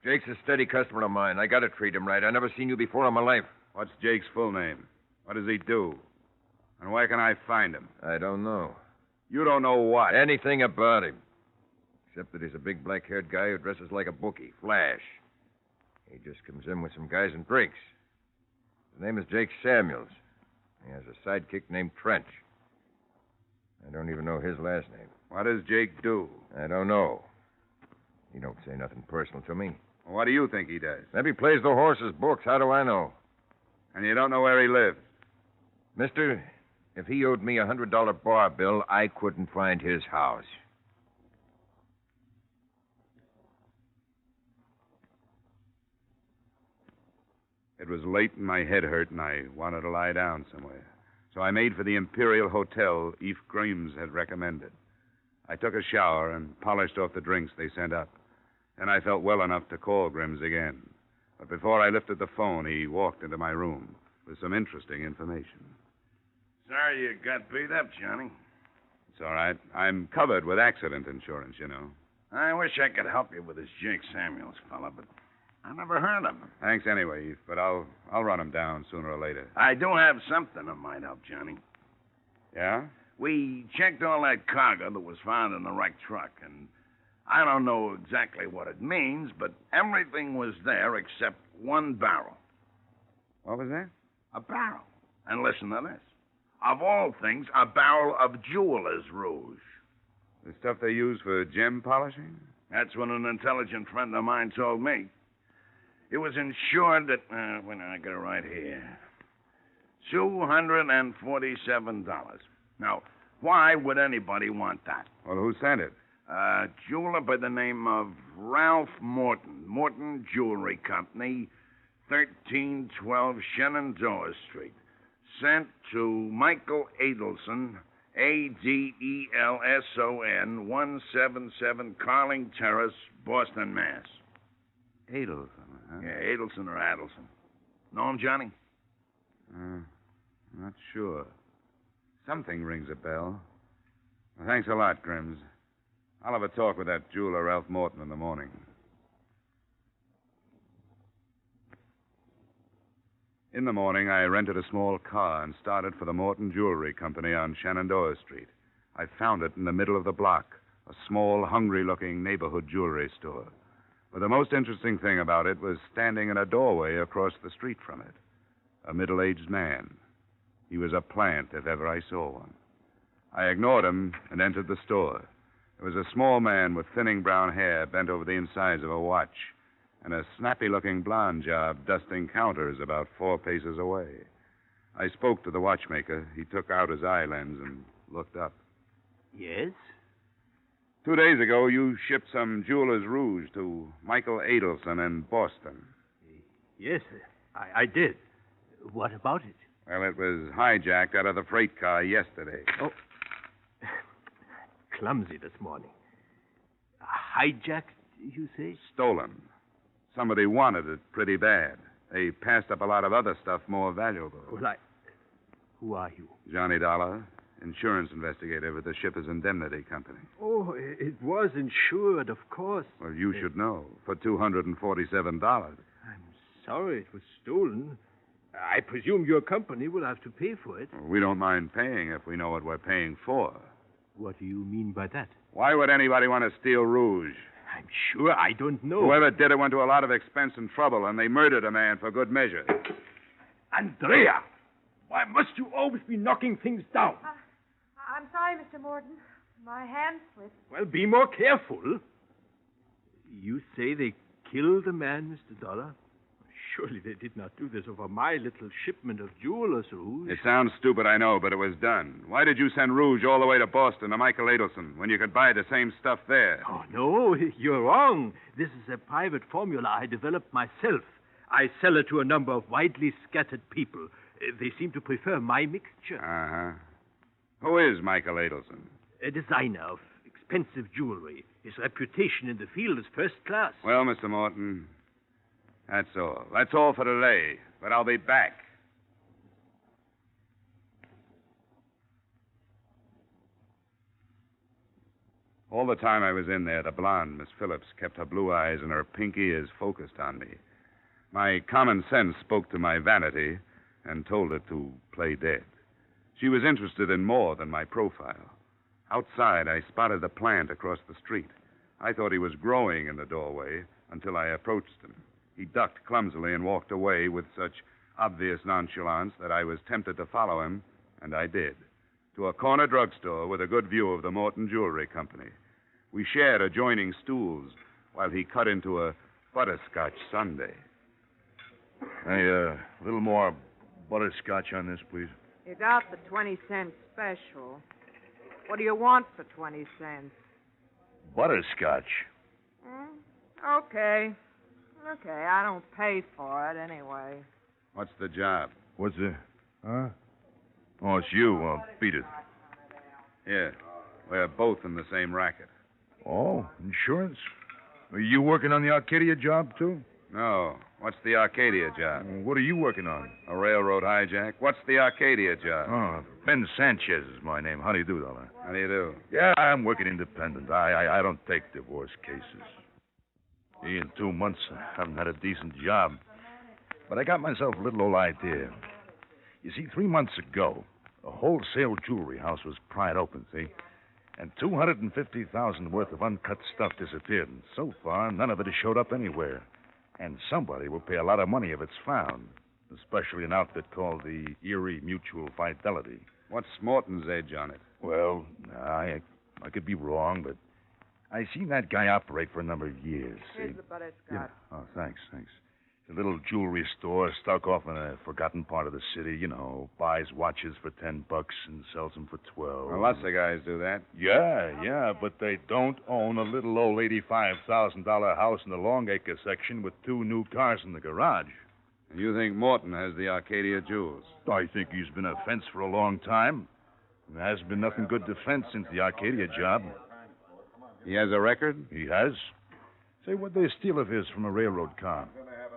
Jake's a steady customer of mine. I gotta treat him right. I never seen you before in my life. What's Jake's full name? What does he do? And where can I find him? I don't know. You don't know what? Anything about him. Except that he's a big black-haired guy who dresses like a bookie, Flash. He just comes in with some guys and drinks. His name is Jake Samuels. He has a sidekick named Trench. I don't even know his last name. What does Jake do? I don't know. He don't say nothing personal to me. What do you think he does? Maybe plays the horse's books. How do I know? And you don't know where he lives? Mister, if he owed me a $100 bar bill, I couldn't find his house. It was late and my head hurt, and I wanted to lie down somewhere. So I made for the Imperial Hotel Eve Grimes had recommended. I took a shower and polished off the drinks they sent up. Then I felt well enough to call Grimes again. But before I lifted the phone, he walked into my room with some interesting information. Sorry you got beat up, Johnny. It's all right. I'm covered with accident insurance, you know. I wish I could help you with this Jake Samuels fella, but I never heard of him. Thanks anyway, Eve, but I'll run him down sooner or later. I do have something that might help, Johnny. Yeah? We checked all that cargo that was found in the wrecked truck, and I don't know exactly what it means, but everything was there except one barrel. What was that? A barrel. And listen to this. Of all things, a barrel of jeweler's rouge. The stuff they use for gem polishing? That's what an intelligent friend of mine told me. It was insured at, when I got it right here, $247. Now, why would anybody want that? Well, who sent it? A jeweler by the name of Ralph Morton. Morton Jewelry Company, 1312 Shenandoah Street. Sent to Michael Adelson, Adelson, 177 Carling Terrace, Boston, Mass. Adelson, huh? Yeah, Adelson or Adelson. Know him, Johnny? Not sure. Something rings a bell. Well, thanks a lot, Grimes. I'll have a talk with that jeweler, Ralph Morton, in the morning. In the morning, I rented a small car and started for the Morton Jewelry Company on Shenandoah Street. I found it in the middle of the block, a small, hungry-looking neighborhood jewelry store. But the most interesting thing about it was standing in a doorway across the street from it. A middle-aged man. He was a plant, if ever I saw one. I ignored him and entered the store. There was a small man with thinning brown hair bent over the insides of a watch, and a snappy-looking blonde job dusting counters about 4 paces away. I spoke to the watchmaker. He took out his eye lens and looked up. Yes? 2 days ago, you shipped some jeweler's rouge to Michael Adelson in Boston. Yes, I did. What about it? Well, it was hijacked out of the freight car yesterday. Oh. Clumsy this morning. Hijacked, you say? Stolen. Somebody wanted it pretty bad. They passed up a lot of other stuff more valuable. Well, Who are you? Johnny Dollar, insurance investigator with the Shippers Indemnity Company. Oh, it was insured, of course. Well, you should know. For $247. I'm sorry it was stolen. I presume your company will have to pay for it. We don't mind paying if we know what we're paying for. What do you mean by that? Why would anybody want to steal rouge? I'm sure I don't know. Whoever did it went to a lot of expense and trouble, and they murdered a man for good measure. Andrea! Why must you always be knocking things down? I'm sorry, Mr. Morton. My hand slipped. Well, be more careful. You say they killed a man, Mr. Dollar? Surely they did not do this over my little shipment of jeweler's rouge. It sounds stupid, I know, but it was done. Why did you send rouge all the way to Boston to Michael Adelson when you could buy the same stuff there? Oh, no, you're wrong. This is a private formula I developed myself. I sell it to a number of widely scattered people. They seem to prefer my mixture. Uh-huh. Who is Michael Adelson? A designer of expensive jewelry. His reputation in the field is first class. Well, Mr. Morton, that's all. That's all for today. But I'll be back. All the time I was in there, the blonde, Miss Phillips, kept her blue eyes and her pink ears focused on me. My common sense spoke to my vanity and told it to play dead. She was interested in more than my profile. Outside, I spotted the plant across the street. I thought he was growing in the doorway until I approached him. He ducked clumsily and walked away with such obvious nonchalance that I was tempted to follow him, and I did, to a corner drugstore with a good view of the Morton Jewelry Company. We shared adjoining stools while he cut into a butterscotch sundae. Hey, a little more butterscotch on this, please. You got the 20-cent special. What do you want for 20 cents? Butterscotch? Okay. Okay, I don't pay for it anyway. What's the job? What's the... Huh? Oh, it's you. Well, beat it. Here. We're both in the same racket. Oh, insurance? Are you working on the Arcadia job, too? No. What's the Arcadia job? What are you working on? A railroad hijack. What's the Arcadia job? Oh, Ben Sanchez is my name. How do you do, Dollar? How do you do? Yeah, I'm working independent. I don't take divorce cases. In 2 months, I haven't had a decent job. But I got myself a little old idea. You see, 3 months ago, a wholesale jewelry house was pried open, see? And $250,000 worth of uncut stuff disappeared. And so far, none of it has showed up anywhere. And somebody will pay a lot of money if it's found, especially an outfit called the Erie Mutual Fidelity. What's Morton's edge on it? Well, I could be wrong, but I seen that guy operate for a number of years. Here's the butterscotch. Yeah. Oh, thanks. It's a little jewelry store stuck off in a forgotten part of the city, you know, buys watches for $10 and sells them for $12. Well, lots of guys do that. Yeah, but they don't own a little old $85,000 house in the Longacre section with 2 new cars in the garage. And you think Morton has the Arcadia jewels? I think he's been a fence for a long time. There hasn't been nothing good defense since the Arcadia job. He has a record? He has. Say, what'd they steal of his from a railroad car?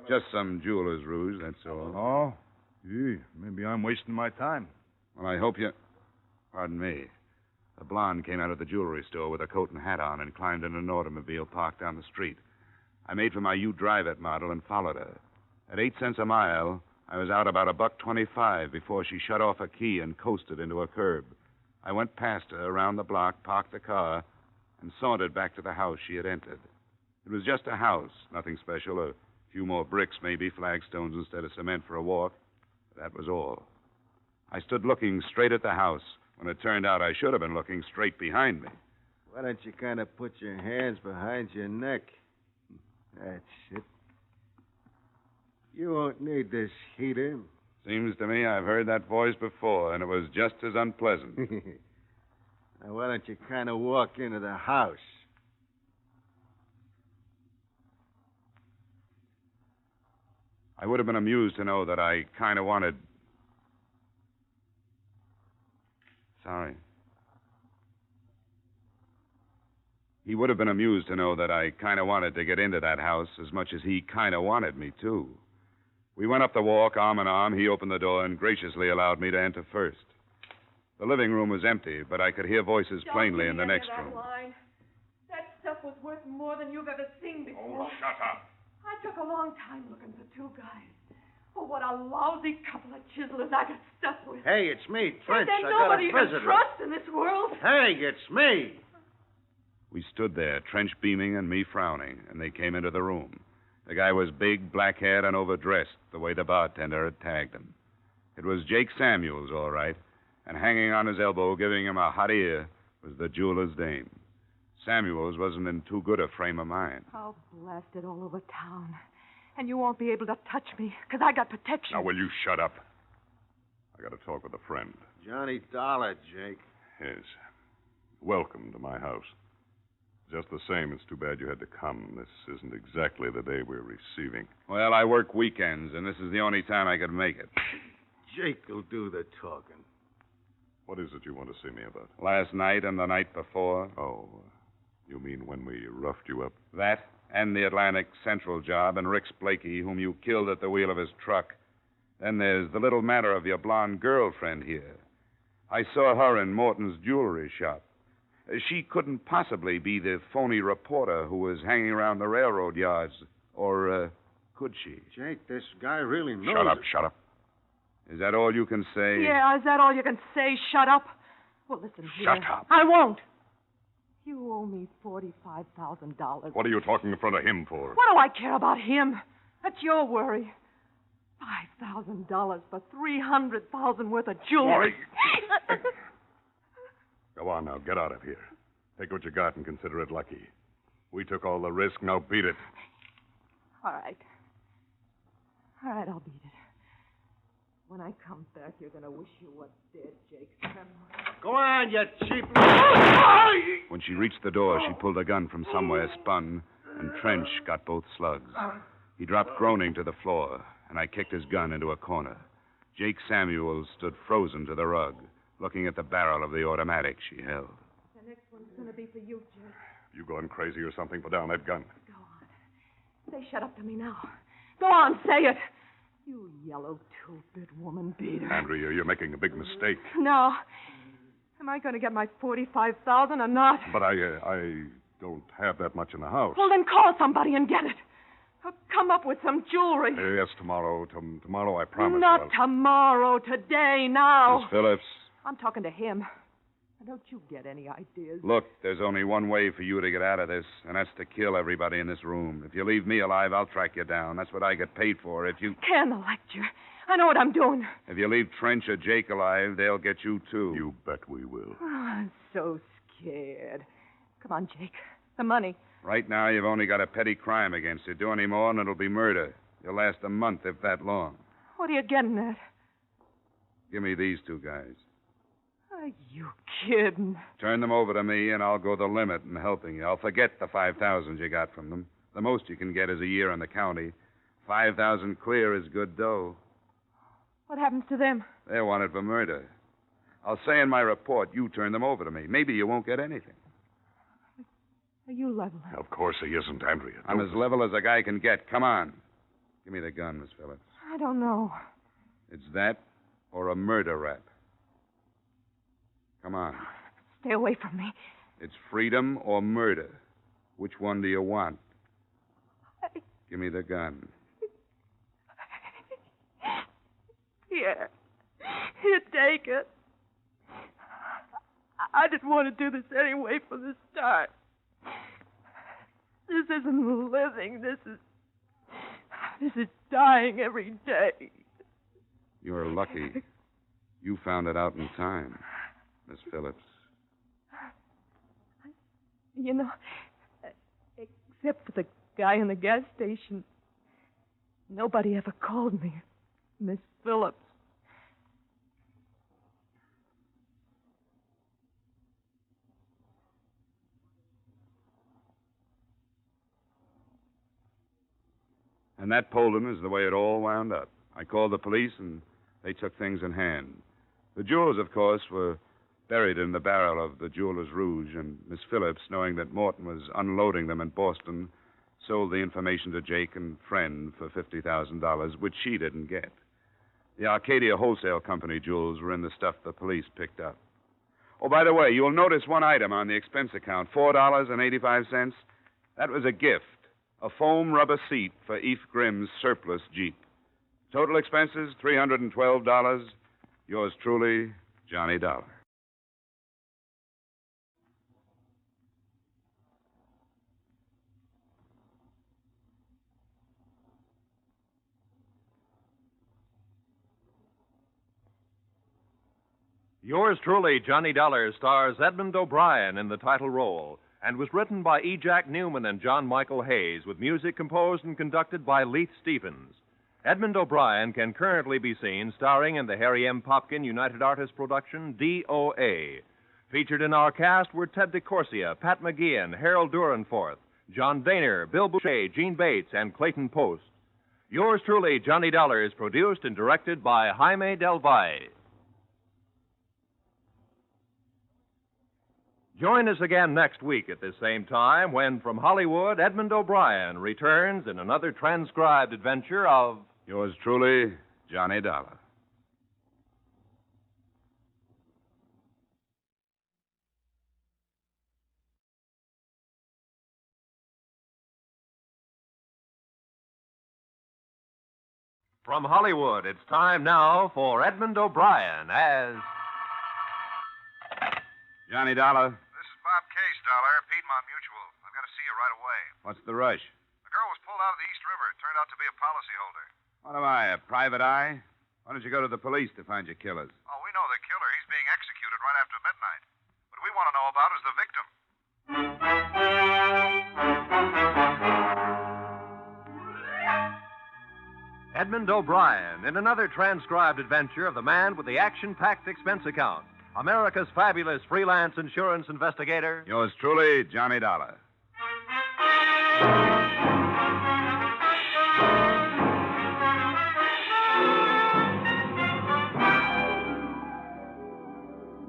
Just some jeweler's rouge, that's all. Oh? Gee, maybe I'm wasting my time. Well, I hope you... Pardon me. The blonde came out of the jewelry store with a coat and hat on and climbed in an automobile parked down the street. I made for my You Drive It model and followed her. At 8 cents a mile, I was out about $1.25 before she shut off a key and coasted into a curb. I went past her around the block, parked the car, and sauntered back to the house she had entered. It was just a house, nothing special, a few more bricks, maybe, flagstones instead of cement for a walk. That was all. I stood looking straight at the house when it turned out I should have been looking straight behind me. Why don't you kind of put your hands behind your neck? That's it. You won't need this heater. Seems to me I've heard that voice before, and it was just as unpleasant. Now, why don't you kind of walk into the house? I would have been amused to know that I kind of wanted... Sorry. He would have been amused to know that I kind of wanted to get into that house as much as he kind of wanted me to. We went up the walk, arm in arm. He opened the door and graciously allowed me to enter first. The living room was empty, but I could hear voices plainly in the next room. That stuff was worth more than you've ever seen before. Oh, shut up. I took a long time looking for 2 guys. Oh, what a lousy couple of chiselers I got stuck with. Hey, it's me, Trench. There's I got nobody a you can visitor. trust in this world. Hey, it's me. We stood there, Trench beaming and me frowning, and they came into the room. The guy was big, black-haired, and overdressed, the way the bartender had tagged him. It was Jake Samuels, all right, and hanging on his elbow, giving him a hot ear, was the jeweler's dame. Samuels wasn't in too good a frame of mind. I'll blast it all over town. And you won't be able to touch me, because I got protection. Now, will you shut up? I got to talk with a friend. Johnny Dollar, Jake. Yes. Welcome to my house. Just the same, it's too bad you had to come. This isn't exactly the day we're receiving. Well, I work weekends, and this is the only time I could make it. Jake will do the talking. What is it you want to see me about? Last night and the night before. Oh, you mean when we roughed you up? That and the Atlantic Central job and Rick Blakey, whom you killed at the wheel of his truck. Then there's the little matter of your blonde girlfriend here. I saw her in Morton's jewelry shop. She couldn't possibly be the phony reporter who was hanging around the railroad yards. Or could she? Jake, this guy really knows. Shut up. Is that all you can say? Yeah, is that all you can say? Shut up. Well, listen here. Shut up. I won't. You owe me $45,000. What are you talking in front of him for? What do I care about him? That's your worry. $5,000 for $300,000 worth of jewelry. Go on now, get out of here. Take what you got and consider it lucky. We took all the risk, now beat it. All right. All right, I'll beat it. When I come back, you're going to wish you were dead, Jake. Go on, you cheap... When she reached the door, she pulled a gun from somewhere, spun, and Trench got both slugs. He dropped groaning to the floor, and I kicked his gun into a corner. Jake Samuels stood frozen to the rug, looking at the barrel of the automatic she held. The next one's going to be for you, Jake. You going crazy or something? Put down that gun. Go on. Say shut up to me now. Go on, say it. You yellow two-bit woman beater. Andrea, you're making a big mistake. No. Am I going to get my $45,000 or not? But I don't have that much in the house. Well, then call somebody and get it. Or come up with some jewelry. Yes, tomorrow. Tomorrow, I promise. Not tomorrow. Today, now. Miss Phillips. I'm talking to him. Don't you get any ideas? Look, there's only one way for you to get out of this, and that's to kill everybody in this room. If you leave me alive, I'll track you down. That's what I get paid for. If you... Can the lecture. I know what I'm doing. If you leave Trench or Jake alive, they'll get you, too. You bet we will. Oh, I'm so scared. Come on, Jake. The money. Right now, you've only got a petty crime against you. Do any more, and it'll be murder. You'll last a month, if that long. What are you getting at? Give me these two guys. Are you kidding? Turn them over to me, and I'll go the limit in helping you. I'll forget the $5,000 you got from them. The most you can get is a year in the county. $5,000 clear is good dough. What happens to them? They're wanted for murder. I'll say in my report you turn them over to me. Maybe you won't get anything. Are you leveling? Of course he isn't, Andrea. I'm as level as a guy can get. Come on. Give me the gun, Miss Phillips. I don't know. It's that or a murder rap. Come on. Stay away from me. It's freedom or murder. Which one do you want? Give me the gun. Here. Here, take it. I didn't want to do this anyway from the start. This isn't living. This is dying every day. You're lucky. You found it out in time, Miss Phillips. You know, except for the guy in the gas station, nobody ever called me Miss Phillips. And that, Polden, is the way it all wound up. I called the police, and they took things in hand. The jewels, of course, were buried in the barrel of the Jeweler's Rouge, and Miss Phillips, knowing that Morton was unloading them in Boston, sold the information to Jake and Friend for $50,000, which she didn't get. The Arcadia Wholesale Company jewels were in the stuff the police picked up. Oh, by the way, you'll notice one item on the expense account, $4.85. That was a gift, a foam rubber seat for Eve Grimm's surplus Jeep. Total expenses, $312. Yours truly, Johnny Dollar. Yours truly, Johnny Dollar, stars Edmund O'Brien in the title role and was written by E. Jack Newman and John Michael Hayes with music composed and conducted by Leith Stevens. Edmund O'Brien can currently be seen starring in the Harry M. Popkin United Artists production, D.O.A. Featured in our cast were Ted DeCorsia, Pat McGeehan, Harold Durenforth, John Daner, Bill Boucher, Gene Bates, and Clayton Post. Yours truly, Johnny Dollar, is produced and directed by Jaime Del Valle. Join us again next week at this same time when, from Hollywood, Edmund O'Brien returns in another transcribed adventure of... Yours truly, Johnny Dollar. From Hollywood, it's time now for Edmund O'Brien as Johnny Dollar. This is Bob Case, Dollar, Piedmont Mutual. I've got to see you right away. What's the rush? The girl was pulled out of the East River. It turned out to be a policyholder. What am I, a private eye? Why don't you go to the police to find your killers? Oh, we know the killer. He's being executed right after midnight. What we want to know about is the victim. Edmund O'Brien in another transcribed adventure of the man with the action-packed expense account, America's fabulous freelance insurance investigator. Yours truly, Johnny Dollar.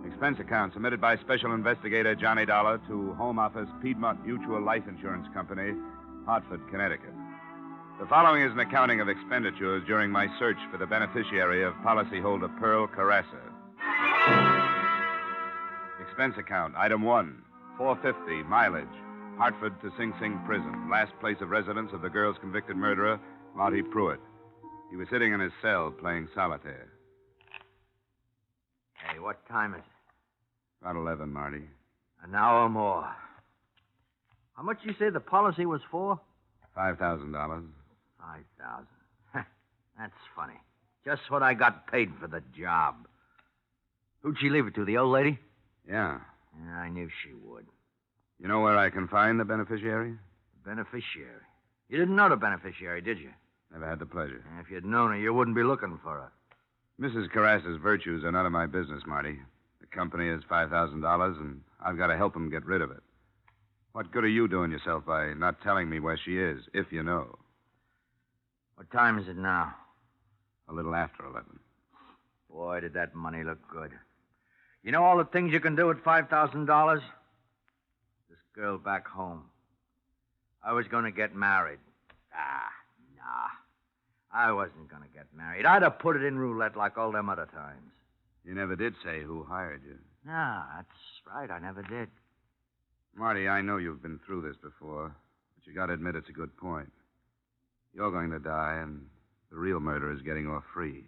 Expense account submitted by Special Investigator Johnny Dollar to Home Office Piedmont Mutual Life Insurance Company, Hartford, Connecticut. The following is an accounting of expenditures during my search for the beneficiary of policyholder Pearl Carassa. Expense account, item 1, $4.50, mileage, Hartford to Sing Sing Prison, last place of residence of the girl's convicted murderer, Marty Pruitt. He was sitting in his cell playing solitaire. Hey, what time is it? About 11, Marty. An hour more. How much you say the policy was for? $5,000. 5,000. That's funny. Just what I got paid for the job. Who'd she leave it to, the old lady? Yeah. Yeah, I knew she would. You know where I can find the beneficiary? Beneficiary? You didn't know the beneficiary, did you? Never had the pleasure. If you'd known her, you wouldn't be looking for her. Mrs. Carassa's virtues are none of my business, Marty. The company is $5,000, and I've got to help them get rid of it. What good are you doing yourself by not telling me where she is, if you know? What time is it now? A little after 11. Boy, did that money look good. You know all the things you can do with $5,000? This girl back home. I was going to get married. Nah. I wasn't going to get married. I'd have put it in roulette like all them other times. You never did say who hired you. No, that's right. I never did. Marty, I know you've been through this before, but you got to admit it's a good point. You're going to die, and the real murderer is getting off free.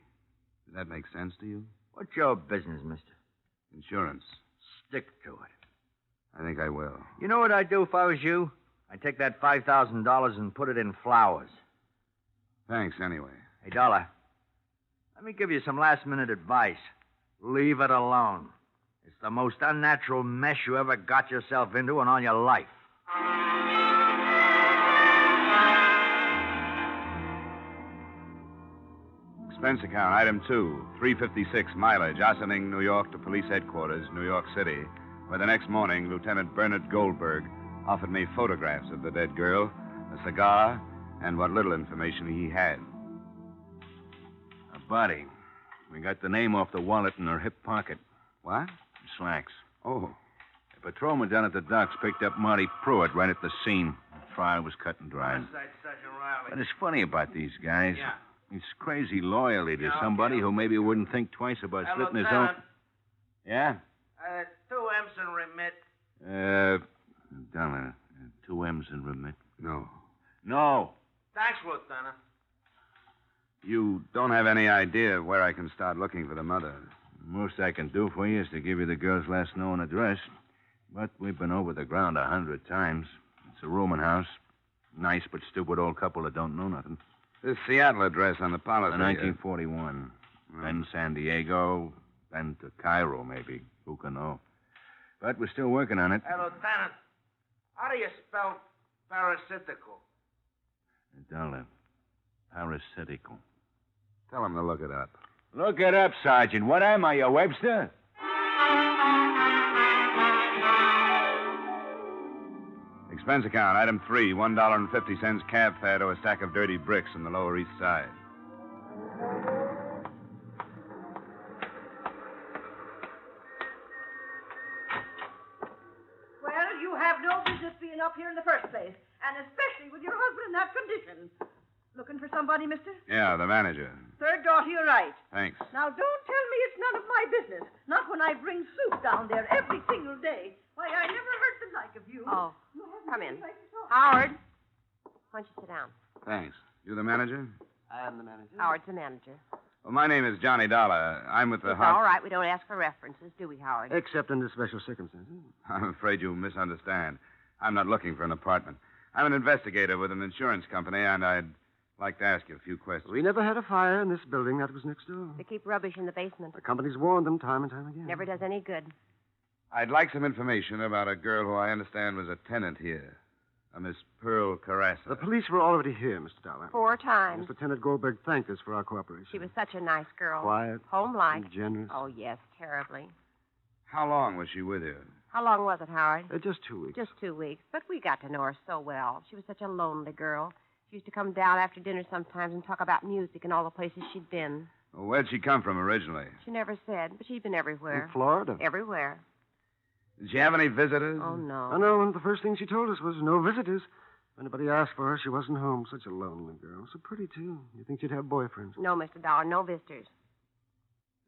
Does that make sense to you? What's your business, mister? Insurance. Stick to it. I think I will. You know what I'd do if I was you? I'd take that $5,000 and put it in flowers. Thanks, anyway. Hey, Dollar, let me give you some last-minute advice. Leave it alone. It's the most unnatural mess you ever got yourself into in all your life. Expense account, item 2, $3.56, mileage, Ossining, New York to police headquarters, New York City, where the next morning, Lieutenant Bernard Goldberg offered me photographs of the dead girl, a cigar, and what little information he had. A body. We got the name off the wallet in her hip pocket. What? Slacks. Oh. A patrolman down at the docks picked up Marty Pruitt right at the scene. The trial was cut and dried. But it's funny about these guys. Yeah. It's crazy loyalty to somebody who maybe wouldn't think twice about slitting his own. Yeah? 2 M's in remit. Dollar. 2 M's in remit. No. No. Thanks, Lieutenant. You don't have any idea where I can start looking for the mother. Most I can do for you is to give you the girl's last known address. But we've been over the ground 100 times. It's a rooming house. Nice but stupid old couple that don't know nothing. This Seattle address on the policy. 1941. Then San Diego, then to Cairo, maybe. Who can know? But we're still working on it. Hey, Lieutenant, how do you spell parasitical? Dollar. Parasitical. Tell him to look it up. Look it up, Sergeant. What am I, a Webster? Expense account, item 3, $1.50 cab fare to a stack of dirty bricks on the Lower East Side. Well, you have no business being up here in the first place, and especially with your husband in that condition. Looking for somebody, mister? Yeah, the manager. Third door to your right. Thanks. Now, don't tell me it's none of my business. Not when I bring soup down there every single day. Why, I never heard the like of you. Oh, You haven't come any in. place to talk. Howard, why don't you sit down? Thanks. You the manager? I am the manager. Howard's the manager. Well, my name is Johnny Dollar. I'm with the It's all right. We don't ask for references, do we, Howard? Except under special circumstances. I'm afraid you misunderstand. I'm not looking for an apartment. I'm an investigator with an insurance company, and I'd like to ask you a few questions. We never had a fire in this building. That was next door. They keep rubbish in the basement. The company's warned them time and time again. Never does any good. I'd like some information about a girl who I understand was a tenant here, a Miss Pearl Carassa. The police were already here, Mr. Dollar. 4 times. Lieutenant Goldberg thanked us for our cooperation. She was such a nice girl. Quiet. Homelike. And generous. Oh, yes, terribly. How long was she with you? How long was it, Howard? Just 2 weeks. Just 2 weeks. But we got to know her so well. She was such a lonely girl. She used to come down after dinner sometimes and talk about music and all the places she'd been. Well, where'd she come from originally? She never said, but she'd been everywhere. In Florida? Everywhere. Did she have any visitors? Oh, no. I know. One of the first things she told us was no visitors. If anybody asked for her, she wasn't home. Such a lonely girl. So pretty, too. You think she'd have boyfriends? No, Mr. Dollar, no visitors.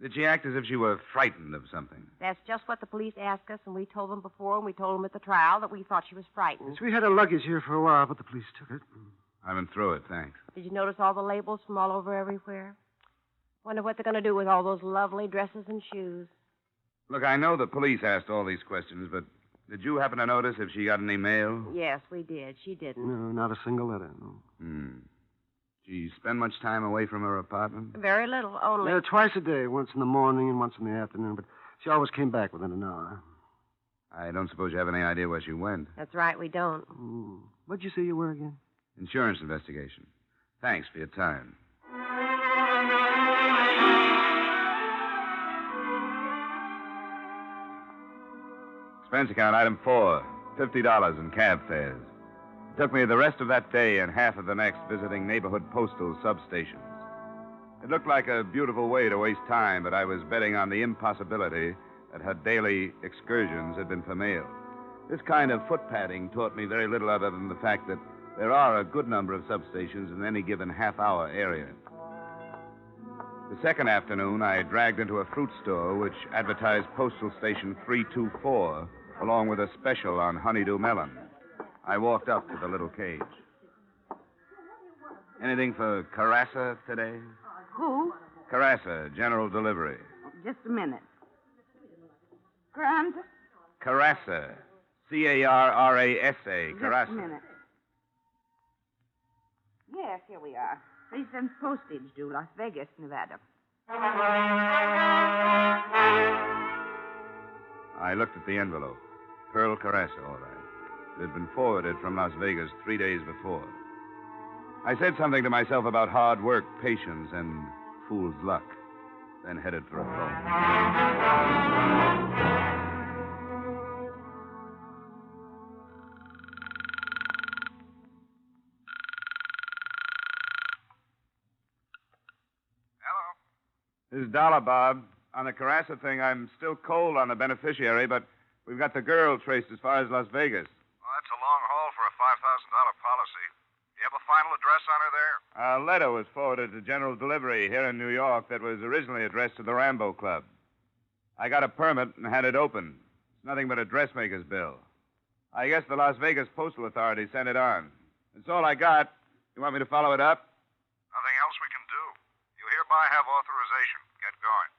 Did she act as if she were frightened of something? That's just what the police asked us, and we told them before, and we told them at the trial that we thought she was frightened. Yes, we had her luggage here for a while, but the police took it. I've been through it, thanks. Did you notice all the labels from all over everywhere? Wonder what they're going to do with all those lovely dresses and shoes. Look, I know the police asked all these questions, but did you happen to notice if she got any mail? Yes, we did. She didn't. No, not a single letter, no. She spend much time away from her apartment? Very little, only. Yeah, twice a day, once in the morning and once in the afternoon, but she always came back within an hour. I don't suppose you have any idea where she went. That's right, we don't. What'd you say you were again? Insurance investigation. Thanks for your time. Expense account item 4, $50 in cab fares. It took me the rest of that day and half of the next visiting neighborhood postal substations. It looked like a beautiful way to waste time, but I was betting on the impossibility that her daily excursions had been for mail. This kind of foot padding taught me very little other than the fact that there are a good number of substations in any given half-hour area. The second afternoon, I dragged into a fruit store which advertised Postal Station 324 along with a special on honeydew melon. I walked up to the little cage. Anything for Carassa today? Who? Carassa, general delivery. Just a minute. Grant? Carassa. C-A-R-R-A-S-A. Carassa. Just a minute. Yes, here we are. 3 cents postage due, Las Vegas, Nevada. I looked at the envelope. Pearl Carassa, all right. It had been forwarded from Las Vegas 3 days before. I said something to myself about hard work, patience, and fool's luck, then headed for a phone. This is Dollar, Bob. On the Carassa thing, I'm still cold on the beneficiary, but we've got the girl traced as far as Las Vegas. Well, that's a long haul for a $5,000 policy. Do you have a final address on her there? A letter was forwarded to General Delivery here in New York that was originally addressed to the Rambo Club. I got a permit and had it opened. It's nothing but a dressmaker's bill. I guess the Las Vegas Postal Authority sent it on. That's all I got. You want me to follow it up? Nothing else we can do. You hereby have authorization. Get going.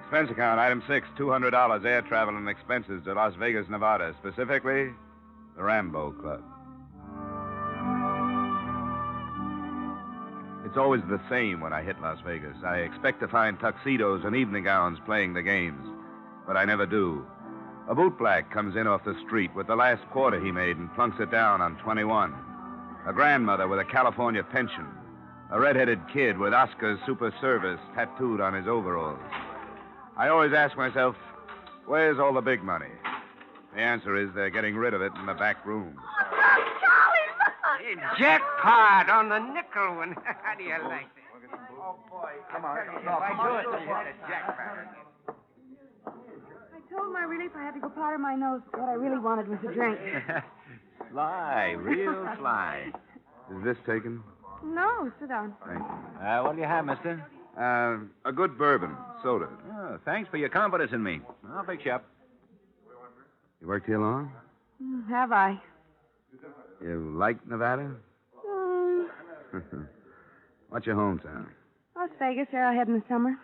Expense account, item 6, $200 air travel and expenses to Las Vegas, Nevada. Specifically, the Rambo Club. It's always the same when I hit Las Vegas. I expect to find tuxedos and evening gowns playing the games, but I never do. A bootblack comes in off the street with the last quarter he made and plunks it down on 21. A grandmother with a California pension. A red-headed kid with Oscar's Super Service tattooed on his overalls. I always ask myself, where's all the big money? The answer is they're getting rid of it in the back rooms. Hey, jackpot on the nickel one. How do you like that? Oh, boy. Come on. I told my relief I had to go powder my nose. What I really wanted was a drink. Sly, real sly. Is this taken? No, sit down. Thank you. What do you have, mister? A good bourbon, soda. Oh, thanks for your confidence in me. I'll fix you up. You worked here long? Have I? You like Nevada? What's your hometown? Las Vegas, Arrowhead in the summer.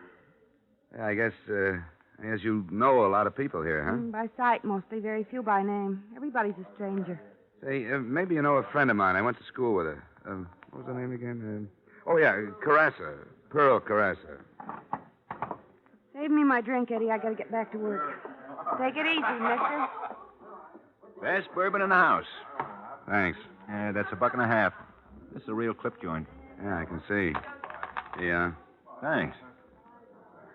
Yeah, I guess you know a lot of people here, huh? By sight, mostly. Very few by name. Everybody's a stranger. Say, maybe you know a friend of mine. I went to school with her. What was her name again? Carassa. Pearl Carassa. Save me my drink, Eddie. I gotta get back to work. Take it easy, mister. Best bourbon in the house. Thanks. That's $1.50. This is a real clip joint. Yeah, I can see. Yeah. Thanks.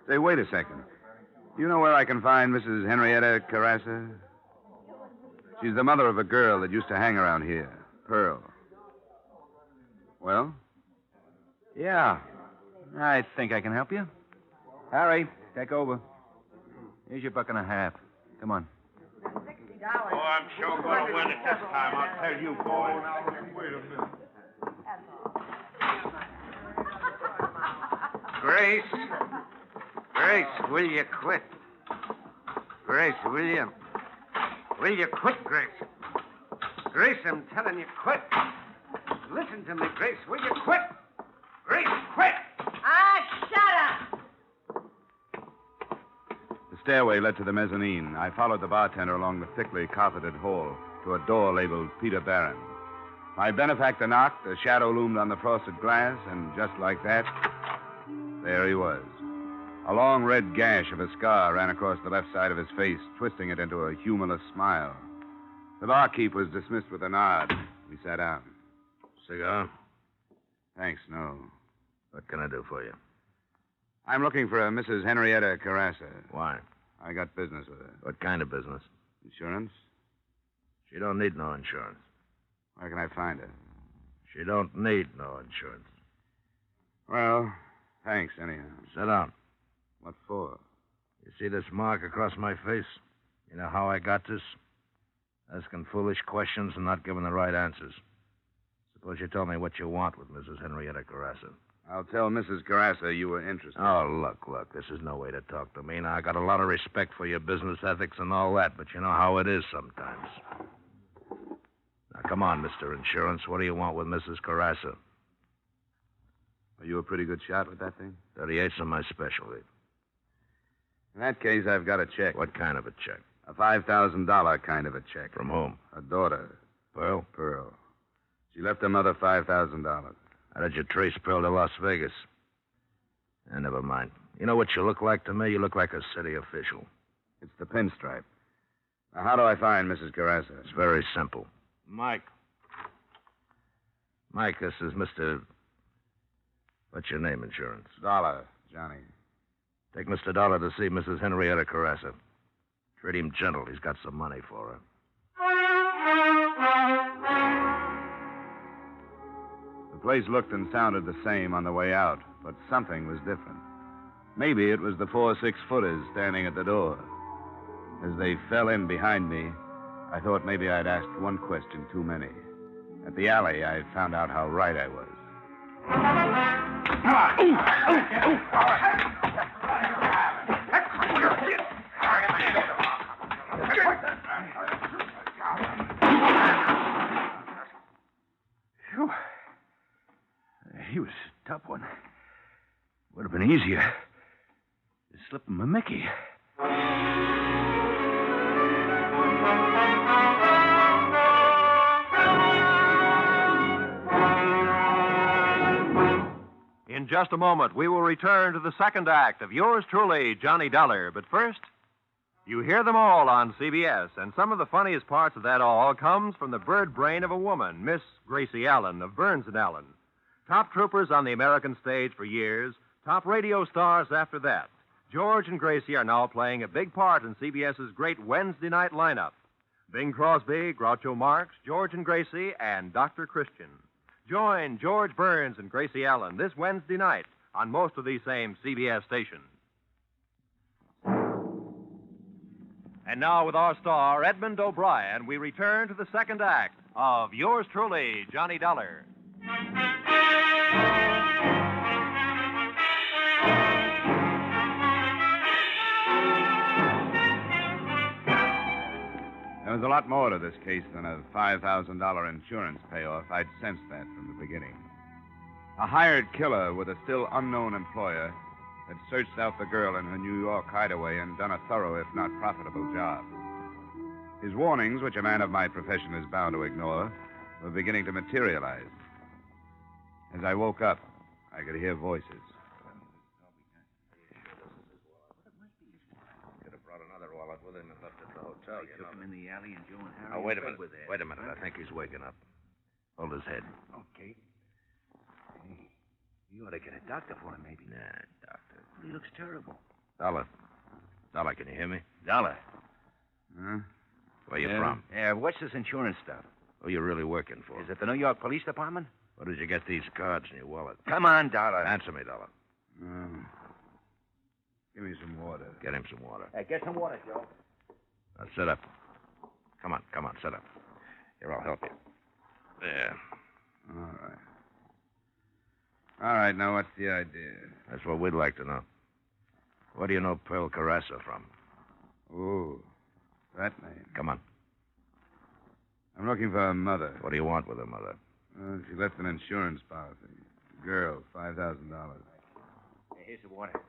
Say, wait a second. You know where I can find Mrs. Henrietta Carassa? She's the mother of a girl that used to hang around here, Pearl. Well? Yeah. I think I can help you. Harry, take over. Here's your $1.50. Come on. Oh, I'm sure going to win it this time. I'll tell you, boys. Wait a minute. Grace, will you quit? Grace, will you? Will you quit, Grace? Grace, I'm telling you, quit. Listen to me, Grace. Will you quit? Grace, quit! Shut up! The stairway led to the mezzanine. I followed the bartender along the thickly carpeted hall to a door labeled Peter Barron. My benefactor knocked, a shadow loomed on the frosted glass, and just like that, there he was. A long red gash of a scar ran across the left side of his face, twisting it into a humorless smile. The barkeep was dismissed with a nod. We sat down. Cigar? Thanks, no. What can I do for you? I'm looking for a Mrs. Henrietta Carassa. Why? I got business with her. What kind of business? Insurance? She don't need no insurance. Where can I find her? She don't need no insurance. Well, thanks, anyhow. Sit down. What for? You see this mark across my face? You know how I got this? Asking foolish questions and not giving the right answers. Suppose you tell me what you want with Mrs. Henrietta Carassa. I'll tell Mrs. Carassa you were interested. Oh, look. This is no way to talk to me. Now, I got a lot of respect for your business ethics and all that, but you know how it is sometimes. Now, come on, Mr. Insurance. What do you want with Mrs. Carassa? Are you a pretty good shot with that thing? 38's are my specialty. In that case, I've got a check. What kind of a check? A $5,000 kind of a check. From whom? A daughter. Pearl? Pearl. She left her mother $5,000. How did you trace Pearl to Las Vegas? Never mind. You know what you look like to me? You look like a city official. It's the pinstripe. Now, how do I find Mrs. Carassa? It's very simple. Mike, this is Mr. What's your name, Insurance? Dollar, Johnny. Take Mr. Dollar to see Mrs. Henrietta Carassa. Treat him gentle. He's got some money for her. The place looked and sounded the same on the way out, but something was different. Maybe it was the 4 6-footers standing at the door. As they fell in behind me, I thought maybe I'd asked one question too many. At the alley, I found out how right I was. Phew. He was a tough one. Would have been easier. Just slipping my Mickey. In just a moment, we will return to the second act of yours truly, Johnny Dollar. But first, you hear them all on CBS, and some of the funniest parts of that all comes from the bird brain of a woman, Miss Gracie Allen of Burns & Allen. Top troopers on the American stage for years, top radio stars after that. George and Gracie are now playing a big part in CBS's great Wednesday night lineup. Bing Crosby, Groucho Marx, George and Gracie, and Dr. Christian. Join George Burns and Gracie Allen this Wednesday night on most of these same CBS stations. And now, with our star, Edmund O'Brien, we return to the second act of yours truly, Johnny Dollar. There was a lot more to this case than a $5,000 insurance payoff. I'd sensed that from the beginning. A hired killer with a still unknown employer had searched out the girl in her New York hideaway and done a thorough, if not profitable, job. His warnings, which a man of my profession is bound to ignore, were beginning to materialize. As I woke up, I could hear voices. Could have brought another wallet with him and left it at the hotel. They took him in the alley and Joe and Harry. Oh, wait a minute. With it. Wait a minute. I think he's waking up. Hold his head. Okay. Hey, you ought to get a doctor for him, maybe. Nah, doctor. He looks terrible. Dollar. Dollar, can you hear me? Dollar. Huh? Where you from? Yeah, what's this insurance stuff? Who you really working for? Is it the New York Police Department? Where did you get these cards in your wallet? Come on, Dollar. Answer me, Dollar. Give me some water. Get him some water. Hey, get some water, Joe. Now, sit up. Come on, sit up. Here, I'll help you. There. All right, now what's the idea? That's what we'd like to know. Where do you know Pearl Carassa from? Oh, that name. Come on. I'm looking for her mother. What do you want with her mother? She left an insurance policy. Girl, $5,000. Hey, here's the water.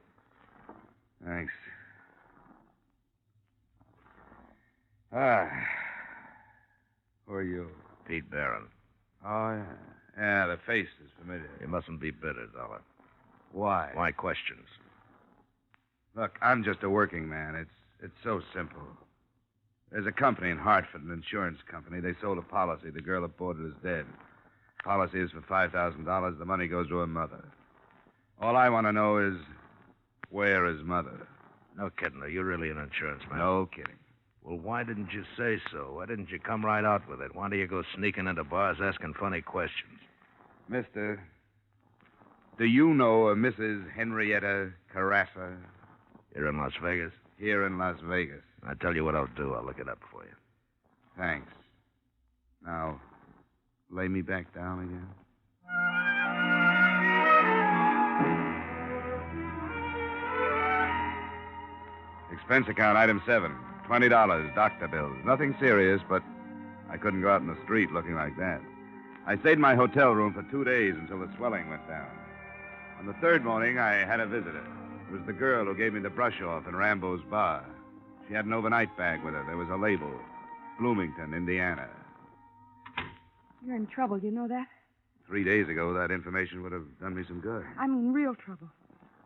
Thanks. Who are you? Pete Barron. Oh, yeah. Yeah, the face is familiar. You mustn't be bitter, Dollar. Why? Why questions? Look, I'm just a working man. It's so simple. There's a company in Hartford, an insurance company. They sold a policy. The girl aboard it is dead. Policy is for $5,000. The money goes to her mother. All I want to know is, where is mother? No kidding. Are you really an insurance man? No kidding. Well, why didn't you say so? Why didn't you come right out with it? Why do you go sneaking into bars asking funny questions? Mister, do you know a Mrs. Henrietta Carassa? Here in Las Vegas? Here in Las Vegas. I tell you what I'll do. I'll look it up for you. Thanks. Now, lay me back down again. Expense account, item 7. $20, doctor bills. Nothing serious, but I couldn't go out in the street looking like that. I stayed in my hotel room for 2 days until the swelling went down. On the third morning, I had a visitor. It was the girl who gave me the brush off in Rambo's bar. She had an overnight bag with her. There was a label, Bloomington, Indiana. You're in trouble, you know that? 3 days ago, that information would have done me some good. I mean, real trouble.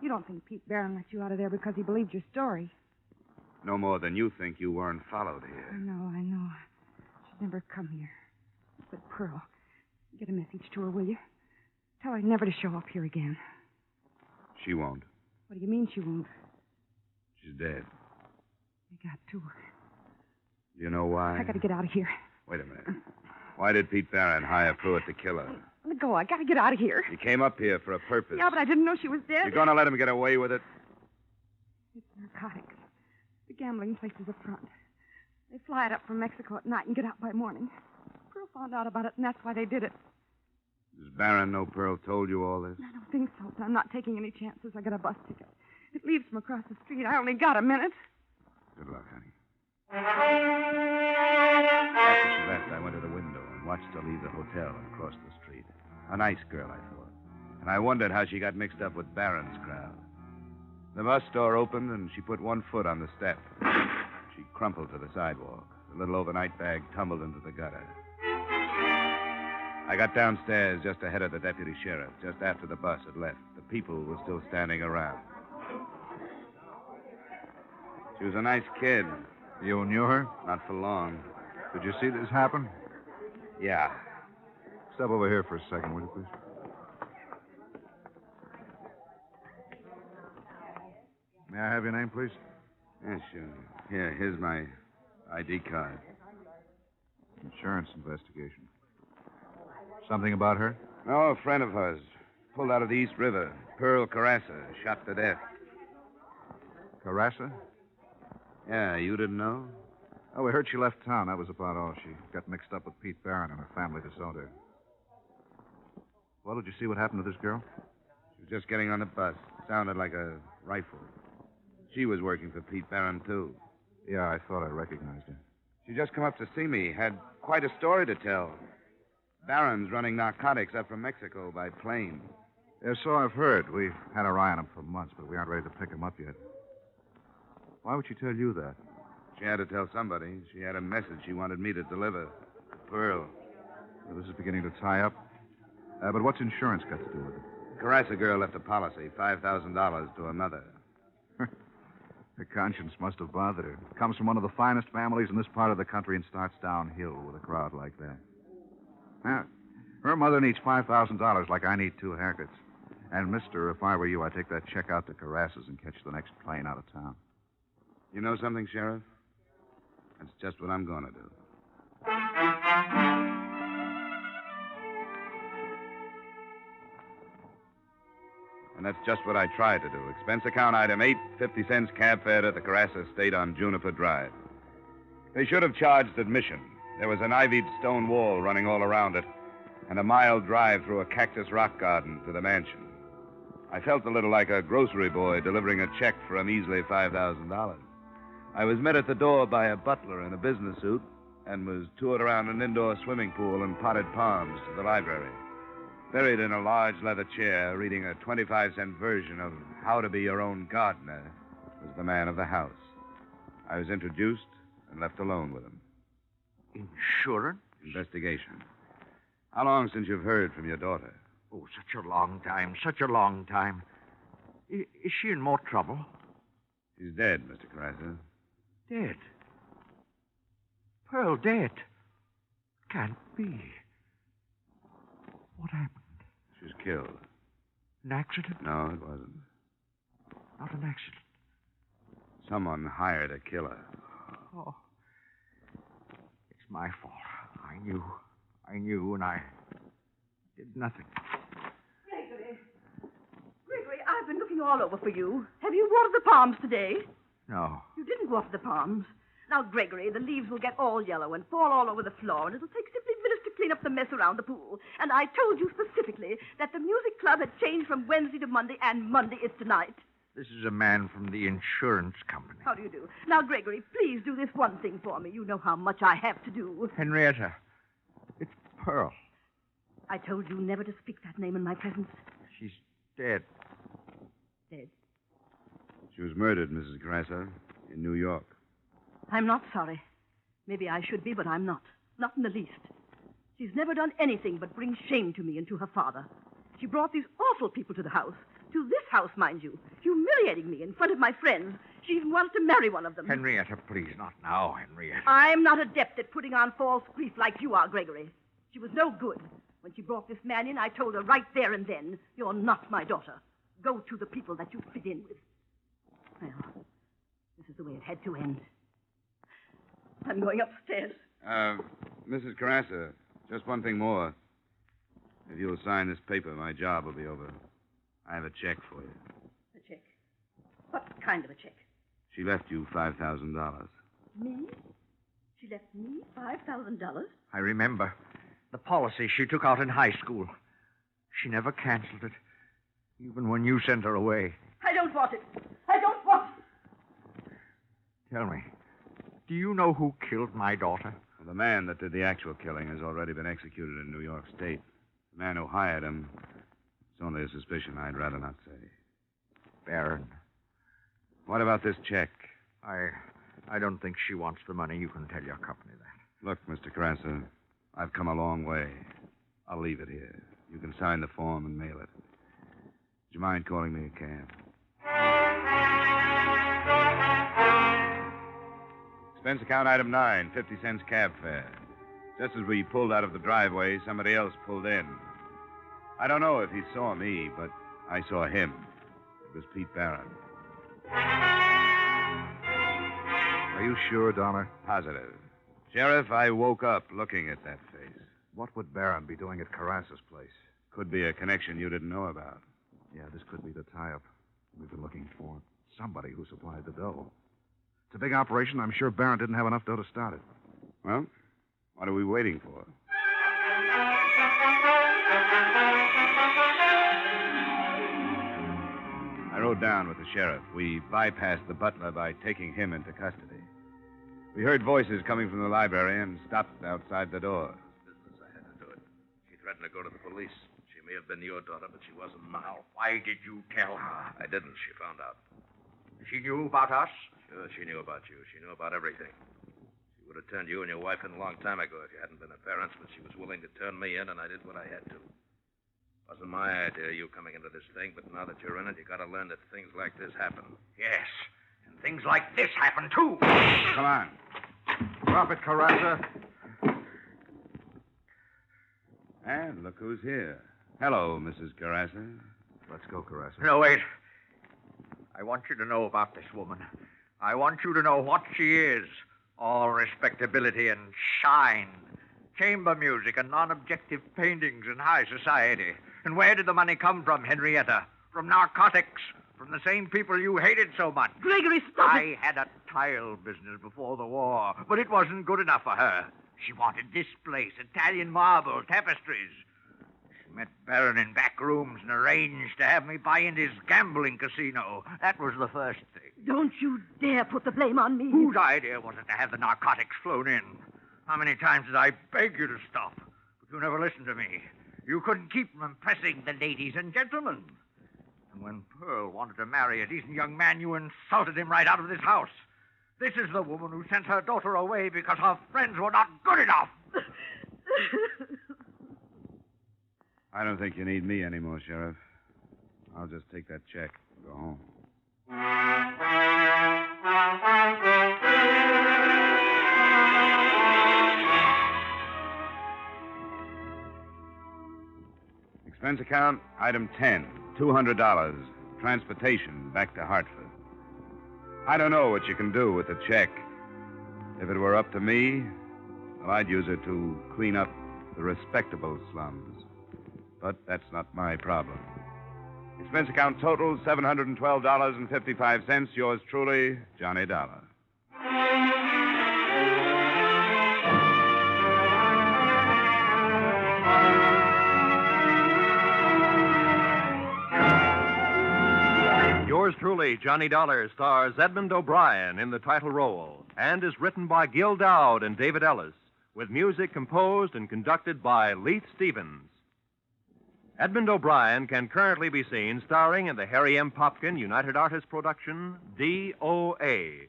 You don't think Pete Barron let you out of there because he believed your story. No more than you think you weren't followed here. I know. She'd never come here. But Pearl, get a message to her, will you? Tell her never to show up here again. She won't. What do you mean she won't? She's dead. I got to her. Do you know why? I gotta get out of here. Wait a minute. Why did Pete Barron hire Pruitt to kill her? Let go. I gotta get out of here. He came up here for a purpose. Yeah, but I didn't know she was dead. You're going to let him get away with it? It's narcotics. The gambling place is up front. They fly it up from Mexico at night and get out by morning. Pearl found out about it, and that's why they did it. Does Barron know Pearl told you all this? I don't think so, but I'm not taking any chances. I got a bus ticket. It leaves from across the street. I only got a minute. Good luck, honey. After she left, I went to the window and watched her leave the hotel and cross the street. A nice girl, I thought. And I wondered how she got mixed up with Barron's crowd. The bus door opened, and she put one foot on the step. She crumpled to the sidewalk. The little overnight bag tumbled into the gutter. I got downstairs just ahead of the deputy sheriff, just after the bus had left. The people were still standing around. She was a nice kid. You knew her? Not for long. Did you see this happen? Yeah. Step over here for a second, will you, please? May I have your name, please? Yeah, sure. Here, here's my ID card. Insurance investigation. Something about her? No, a friend of hers. Pulled out of the East River. Pearl Carassa, shot to death. Carassa? Yeah, you didn't know? Oh, we heard she left town. That was about all. She got mixed up with Pete Barron and her family disowned her. Well, did you see what happened to this girl? She was just getting on the bus. Sounded like a rifle. She was working for Pete Barron, too. Yeah, I thought I recognized her. She just come up to see me. Had quite a story to tell. Baron's running narcotics up from Mexico by plane. Yes, so I've heard. We've had our eye on him for months, but we aren't ready to pick him up yet. Why would she tell you that? She had to tell somebody. She had a message she wanted me to deliver. To Pearl. Well, this is beginning to tie up. But what's insurance got to do with it? Carassa girl left a policy, $5,000 to her mother. Her conscience must have bothered her. Comes from one of the finest families in this part of the country and starts downhill with a crowd like that. Now, her mother needs $5,000 like I need 2 haircuts. And, mister, if I were you, I'd take that check out to Carassa's and catch the next plane out of town. You know something, Sheriff? That's just what I'm going to do. And that's just what I tried to do. Expense account item 8, 50 cents cab fare to the Carassa estate on Juniper Drive. They should have charged admission. There was an ivied stone wall running all around it, and a mile drive through a cactus rock garden to the mansion. I felt a little like a grocery boy delivering a check for a measly $5,000. I was met at the door by a butler in a business suit and was toured around an indoor swimming pool and potted palms to the library. Buried in a large leather chair, reading a 25-cent version of How to Be Your Own Gardener, was the man of the house. I was introduced and left alone with him. Insurance? Investigation. How long since you've heard from your daughter? Oh, such a long time, such a long time. Is she in more trouble? She's dead, Mr. Carassa. Dead? Pearl dead? Can't be. What happened? She was killed. An accident? No, it wasn't. Not an accident. Someone hired a killer. Oh. It's my fault. I knew, and I did nothing. Gregory, I've been looking all over for you. Have you watered the palms today? No. You didn't water the palms. Now, Gregory, the leaves will get all yellow and fall all over the floor, and it'll take simply minutes to clean up the mess around the pool. And I told you specifically that the music club had changed from Wednesday to Monday, and Monday is tonight. This is a man from the insurance company. How do you do? Now, Gregory, please do this one thing for me. You know how much I have to do. Henrietta. It's Pearl. I told you never to speak that name in my presence. She's dead. Dead? She was murdered, Mrs. Carassa, in New York. I'm not sorry. Maybe I should be, but I'm not. Not in the least. She's never done anything but bring shame to me and to her father. She brought these awful people to the house. To this house, mind you. Humiliating me in front of my friends. She even wanted to marry one of them. Henrietta, please, not now, Henrietta. I'm not adept at putting on false grief like you are, Gregory. She was no good. When she brought this man in, I told her right there and then, you're not my daughter. Go to the people that you fit in with. Well, this is the way it had to end. I'm going upstairs. Mrs. Carassa, just one thing more. If you'll sign this paper, my job will be over. I have a check for you. A check? What kind of a check? She left you $5,000. Me? She left me $5,000? I remember. The policy she took out in high school. She never canceled it, even when you sent her away. I don't want it. I don't want it. Tell me, do you know who killed my daughter? Well, the man that did the actual killing has already been executed in New York State. The man who hired him, it's only a suspicion I'd rather not say. Baron. What about this check? I don't think she wants the money. You can tell your company that. Look, Mr. Carassa, I've come a long way. I'll leave it here. You can sign the form and mail it. Would you mind calling me a cab? Expense account item 9, 50 cents cab fare. Just as we pulled out of the driveway, somebody else pulled in. I don't know if he saw me, but I saw him. It was Pete Barron. Are you sure, Dollar? Positive. Sheriff, I woke up looking at that face. What would Barron be doing at Carassa's place? Could be a connection you didn't know about. Yeah, this could be the tie-up we've been looking for. Somebody who supplied the dough. It's a big operation. I'm sure Barron didn't have enough dough to start it. Well, what are we waiting for? I rode down with the sheriff. We bypassed the butler by taking him into custody. We heard voices coming from the library and stopped outside the door. Business, I had to do it. She threatened to go to the police. She may have been your daughter, but she wasn't mine. Now, why did you tell her? I didn't. She found out. She knew about us? Sure, she knew about you. She knew about everything. She would have turned you and your wife in a long time ago if you hadn't been her parents, but she was willing to turn me in, and I did what I had to. Wasn't my idea, you coming into this thing, but now that you're in it, you gotta learn that things like this happen. Yes, and things like this happen, too. Come on. Drop it, Carassa. And look who's here. Hello, Mrs. Carassa. Let's go, Carassa. No, wait. I want you to know about this woman. I want you to know what she is. All respectability and shine. Chamber music and non-objective paintings in high society. And where did the money come from, Henrietta? From narcotics. From the same people you hated so much. Gregory, stop it. I had a tile business before the war, but it wasn't good enough for her. She wanted this place, Italian marble, tapestries. She met Barron in back rooms and arranged to have me buy into his gambling casino. That was the first thing. Don't you dare put the blame on me. Whose idea was it to have the narcotics flown in? How many times did I beg you to stop? But you never listened to me. You couldn't keep from impressing the ladies and gentlemen. And when Pearl wanted to marry a decent young man, you insulted him right out of this house. This is the woman who sent her daughter away because her friends were not good enough. I don't think you need me anymore, Sheriff. I'll just take that check and go home. Expense account, item 10, $200. Transportation back to Hartford. I don't know what you can do with the check. If it were up to me, well, I'd use it to clean up the respectable slums. But that's not my problem. Expense account total, $712.55. Yours truly, Johnny Dollar. Yours truly, Johnny Dollar, stars Edmund O'Brien in the title role and is written by Gil Dowd and David Ellis, with music composed and conducted by Leith Stevens. Edmund O'Brien can currently be seen starring in the Harry M. Popkin United Artists production, D.O.A.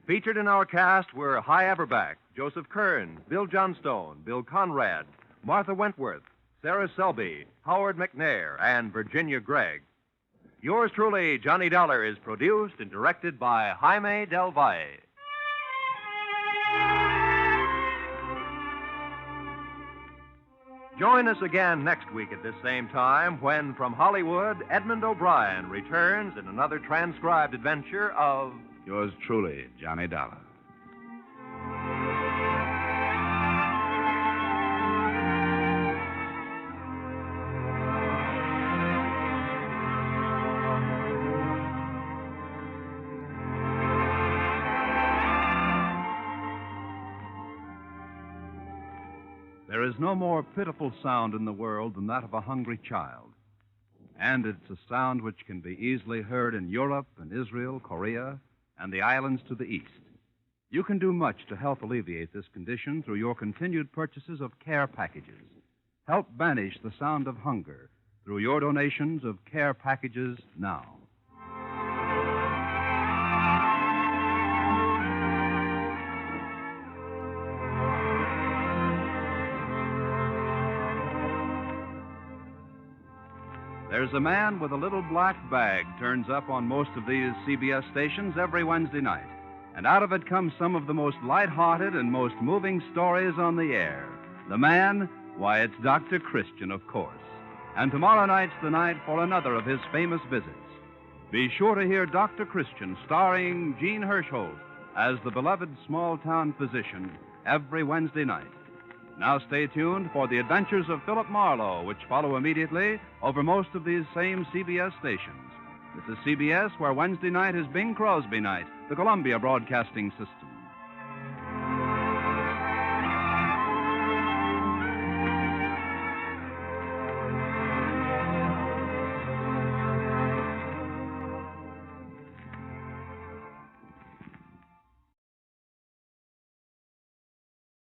Featured in our cast were Hy Averback, Joseph Kearns, Bill Johnstone, Bill Conrad, Martha Wentworth, Sarah Selby, Howard McNair, and Virginia Gregg. Yours truly, Johnny Dollar, is produced and directed by Jaime Del Valle. Join us again next week at this same time when, from Hollywood, Edmund O'Brien returns in another transcribed adventure of... Yours truly, Johnny Dollar. There is no more pitiful sound in the world than that of a hungry child. And it's a sound which can be easily heard in Europe and Israel, Korea, and the islands to the east. You can do much to help alleviate this condition through your continued purchases of care packages. Help banish the sound of hunger through your donations of care packages now. There's a man with a little black bag turns up on most of these CBS stations every Wednesday night. And out of it comes some of the most light-hearted and most moving stories on the air. The man, why, it's Dr. Christian, of course. And tomorrow night's the night for another of his famous visits. Be sure to hear Dr. Christian starring Gene Hirschholt as the beloved small-town physician every Wednesday night. Now stay tuned for the adventures of Philip Marlowe, which follow immediately over most of these same CBS stations. This is CBS, where Wednesday night is Bing Crosby night, the Columbia Broadcasting System.